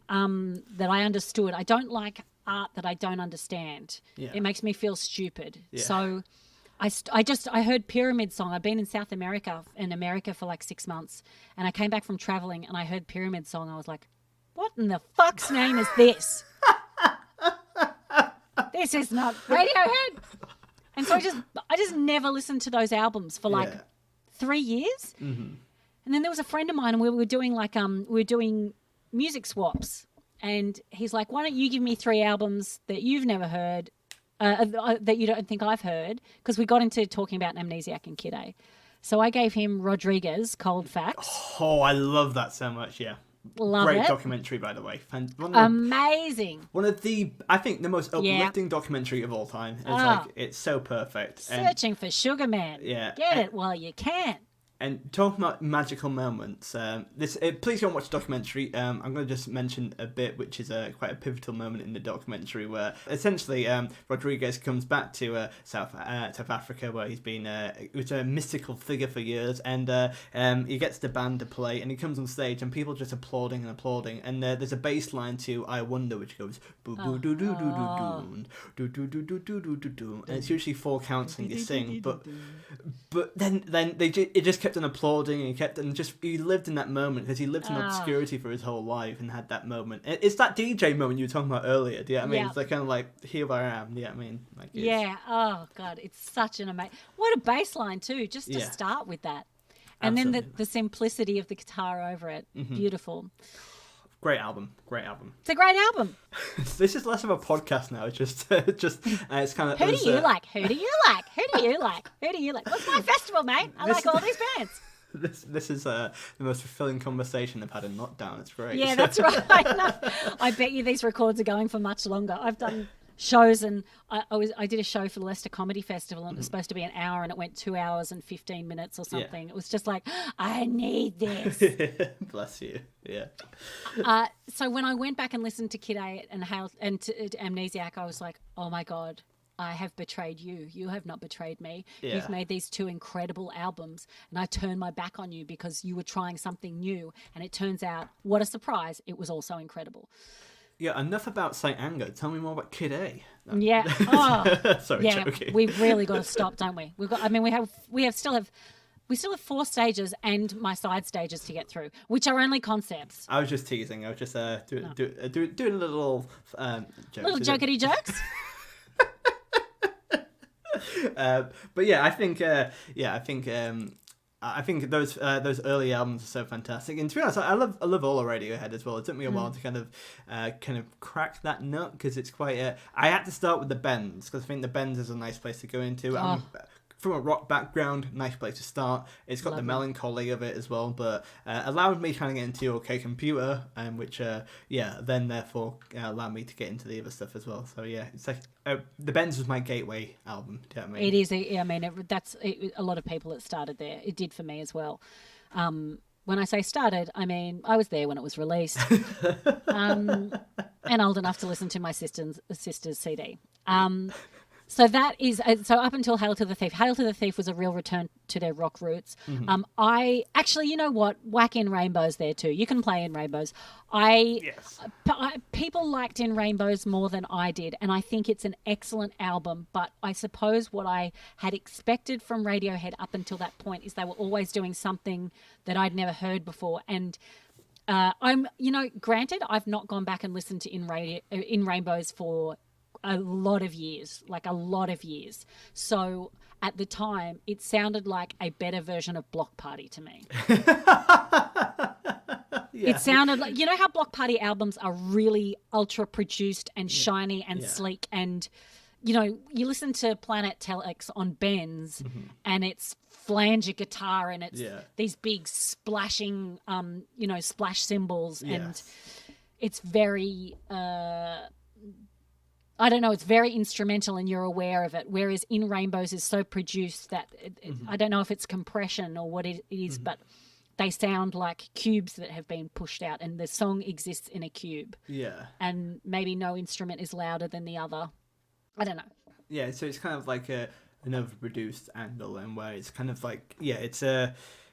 that I understood. I don't like art that I don't understand. Yeah. It makes me feel stupid. Yeah. So I heard Pyramid Song. I've been in South America, for like 6 months. And I came back from traveling and I heard Pyramid Song. I was like, what in the fuck's name is this? This is not Radiohead. And so I just never listened to those albums for 3 years. And then there was a friend of mine and we were doing music swaps. And he's like, why don't you give me 3 albums that you've never heard, that you don't think I've heard? Because we got into talking about Amnesiac and Kid A. So I gave him Rodriguez, Cold Facts. Oh, I love that so much, yeah. Great documentary, by the way. Amazing. One of I think the most uplifting documentary of all time. It's so perfect. Searching for Sugar Man. Yeah. Get it while you can. And talking about magical moments, please go and watch the documentary. I'm going to just mention a bit, which is quite a pivotal moment in the documentary, where essentially Rodriguez comes back to South Africa, where he's been he was a mystical figure for years, and he gets the band to play, and he comes on stage, and people just applauding and applauding, and there's a bass line to "I Wonder," which goes boo boo doo doo doo doo doo doo doo doo doo doo doo, and it's usually 4 counts and you sing, but then it just kept on applauding, and he lived in that moment because he lived in obscurity for his whole life and had that moment. It's that DJ moment you were talking about earlier. Do you know what I mean? Yeah. It's like kind of like, here I am. Do you know what I mean? Like, yeah. Oh God, it's such an amazing. What a bass line too. Just to start with that, and Absolutely. then the simplicity of the guitar over it. Beautiful. Great album. It's a great album. This is less of a podcast now. It's just it's kind of. Who do you like? Who do you like? Who do you like? Who do you like? What's my festival, mate? I like all these bands. This is the most fulfilling conversation I've had in lockdown. It's great. Yeah, that's right. I bet you these records are going for much longer. I've done shows, and I did a show for the Leicester Comedy Festival, and it was supposed to be an hour, and it went 2 hours and 15 minutes or something. It was just like, I need this. Bless you. Yeah. So when I went back and listened to Kid A and to Amnesiac, I was like, oh my God, I have betrayed you. You have not betrayed me. Yeah. You've made these 2 incredible albums, and I turned my back on you because you were trying something new. And it turns out, what a surprise, it was also incredible. Yeah, enough about Saint Anger. Tell me more about Kid A. No. Yeah. Oh, Sorry, yeah. joking. We've really got to stop, don't we? We still have 4 stages and my side stages to get through, which are only concepts. I was just teasing. I was just doing a little jokes. Little jokety jokes. But yeah, I think those early albums are so fantastic. And to be honest, I love all of Radiohead as well. It took me a while to kind of crack that nut, because it's quite. I had to start with the Bends, because I think the Bends is a nice place to go into. From a rock background, nice place to start. It's got the melancholy of it as well, but allowed me kind of get into OK Computer, which then therefore allowed me to get into the other stuff as well. So yeah, it's like the Bends was my gateway album. Do you know what I mean? It is. I mean, that's a lot of people that started there. It did for me as well. When I say started, I mean I was there when it was released, and old enough to listen to my sister's CD. So that is up until Hail to the Thief. Hail to the Thief was a real return to their rock roots. I actually, you know what, whack in Rainbows there too. You can play In Rainbows. People liked In Rainbows more than I did, and I think it's an excellent album. But I suppose what I had expected from Radiohead up until that point is they were always doing something that I'd never heard before. And granted, I've not gone back and listened to In Rainbows for a lot of years. So at the time, it sounded like a better version of Block Party to me. It sounded like, you know how Block Party albums are really ultra produced and shiny and sleek, and you listen to Planet Telex on Benz and it's flanger guitar and it's these big splashing splash cymbals, and it's very I don't know, it's very instrumental and you're aware of it, whereas In Rainbows is so produced that I don't know if it's compression or what it is, but they sound like cubes that have been pushed out, and the song exists in a cube. Yeah. And maybe no instrument is louder than the other. I don't know. Yeah, so it's kind of like an overproduced angle, and where it's kind of like,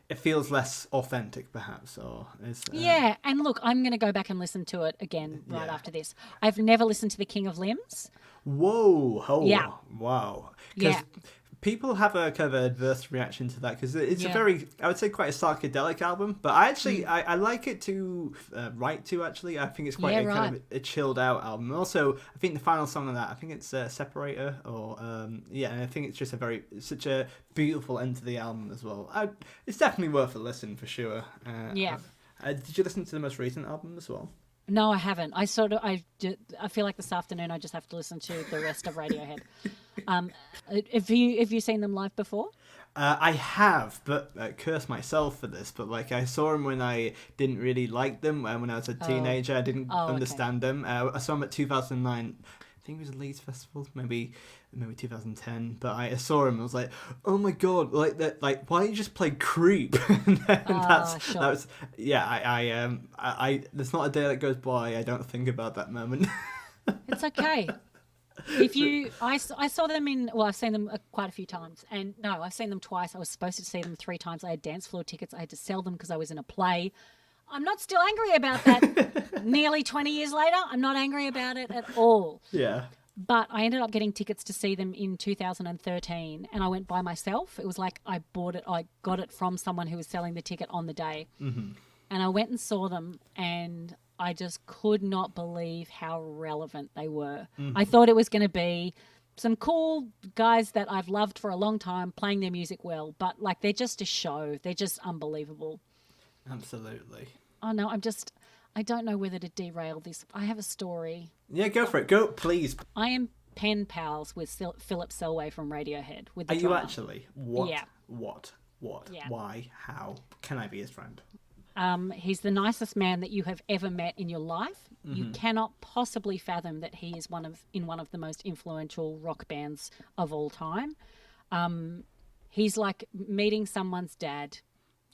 it feels less authentic, perhaps, or yeah. And look, I'm going to go back and listen to it again right after this. I've never listened to The King of Limbs. Whoa! Oh, yeah. Wow! Because people have a kind of adverse reaction to that, because it's a very, I would say, quite a psychedelic album. But I actually, I like it to write to. Actually, I think it's quite kind of a chilled out album. Also, I think the final song on that, I think it's Separator, or and I think it's just such a beautiful end to the album as well. It's definitely worth a listen for sure. Did you listen to the most recent album as well? No, I haven't. I feel like this afternoon I just have to listen to the rest of Radiohead. Have you seen them live before? I have, but curse myself for this. But I saw them when I didn't really like them. When I was a teenager, I didn't understand them. I saw them at 2009 think it was Leeds Festival, maybe 2010. But I saw him and I was like, oh my god, like that, like why don't you just play Creep? And that was I there's not a day that goes by I don't think about that moment. It's okay. I saw them I've seen them quite a few times, and no, I've seen them twice. I was supposed to see them 3 times. I had dance floor tickets. I had to sell them because I was in a play. I'm not still angry about that. Nearly 20 years later, I'm not angry about it at all. Yeah. But I ended up getting tickets to see them in 2013, and I went by myself. It was like I got it from someone who was selling the ticket on the day. Mm-hmm. And I went and saw them, and I just could not believe how relevant they were. Mm-hmm. I thought it was going to be some cool guys that I've loved for a long time playing their music well, but like they're just a show. They're just unbelievable. Absolutely. Oh, no, I don't know whether to derail this. I have a story. Yeah, go for it. Go, please. I am pen pals with Philip Selway from Radiohead. With the Are drummer. You actually? What? Yeah. What? Yeah. Why? How? Can I be his friend? He's the nicest man that you have ever met in your life. Mm-hmm. You cannot possibly fathom that he is in one of the most influential rock bands of all time. He's like meeting someone's dad.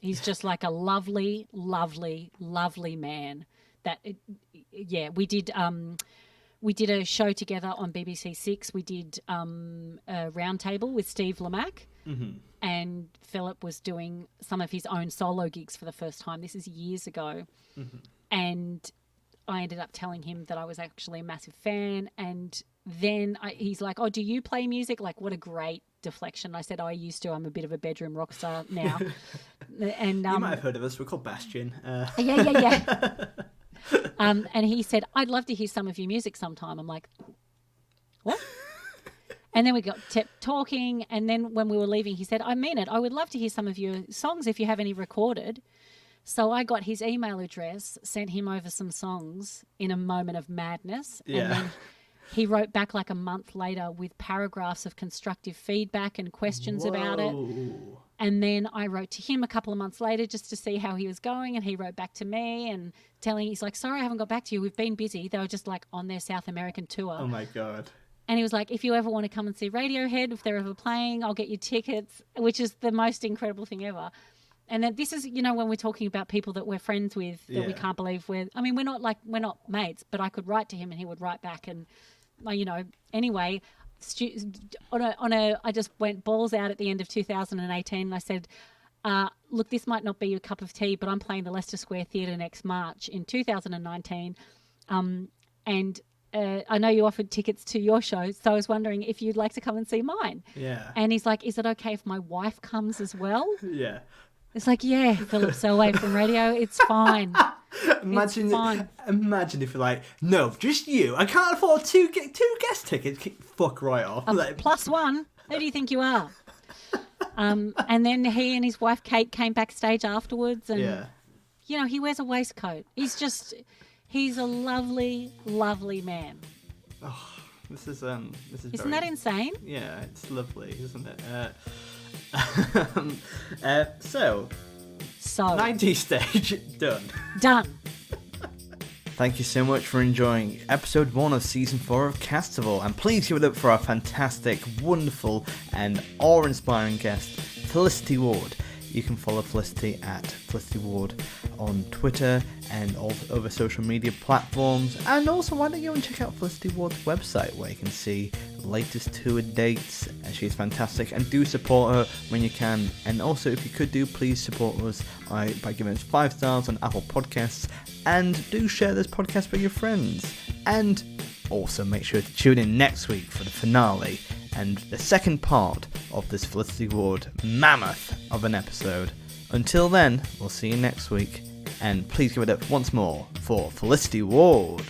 He's just like a lovely, lovely, lovely man. We did a show together on BBC Six. We did a roundtable with Steve Lamacq, and Philip was doing some of his own solo gigs for the first time. This is years ago, and I ended up telling him that I was actually a massive fan. And then he's like, "Oh, do you play music? Like, what a great deflection." I said, "I used to. I'm a bit of a bedroom rock star now." And you might have heard of us. We're called Bastion. Yeah. And he said, "I'd love to hear some of your music sometime." I'm like, "What?" And then we got talking, and then when we were leaving, he said, "I mean it. I would love to hear some of your songs if you have any recorded." So I got his email address, sent him over some songs in a moment of madness, and then he wrote back like a month later with paragraphs of constructive feedback and questions about it. And then I wrote to him a couple of months later just to see how he was going, and he wrote back to me and he's like, "Sorry, I haven't got back to you. We've been busy." They were just like on their South American tour. Oh my God. And he was like, "If you ever want to come and see Radiohead, if they're ever playing, I'll get you tickets," which is the most incredible thing ever. And then this is, when we're talking about people that we're friends with, that we can't believe we're not mates, but I could write to him and he would write back. And, anyway, I just went balls out at the end of 2018 and I said, "Look, this might not be your cup of tea, but I'm playing the Leicester Square Theatre next March in 2019. And I know you offered tickets to your show, so I was wondering if you'd like to come and see mine." Yeah. And he's like, "Is it okay if my wife comes as well?" Yeah. It's like, "Yeah, Philip Selway from radio, it's fine." Imagine if you're like, "No, just you. I can't afford two guest tickets." Fuck right off. Plus one. Who do you think you are? And then he and his wife Kate came backstage afterwards, and he wears a waistcoat. He's a lovely, lovely man. Oh, this is Isn't that insane? Yeah, it's lovely, isn't it? So 90s stage done. Thank you so much for enjoying episode 1 of season 4 of Castival, and please give it up for our fantastic, wonderful and awe-inspiring guest, Felicity Ward. You can follow Felicity at Felicity Ward on Twitter and all other social media platforms. And also, why don't you go and check out Felicity Ward's website, where you can see the latest tour dates. And she's fantastic. And do support her when you can. And also, if you could please support us by giving us 5 stars on Apple Podcasts. And do share this podcast with your friends. And also make sure to tune in next week for the finale and the second part of this Felicity Ward mammoth of an episode. Until then, we'll see you next week, and please give it up once more for Felicity Ward.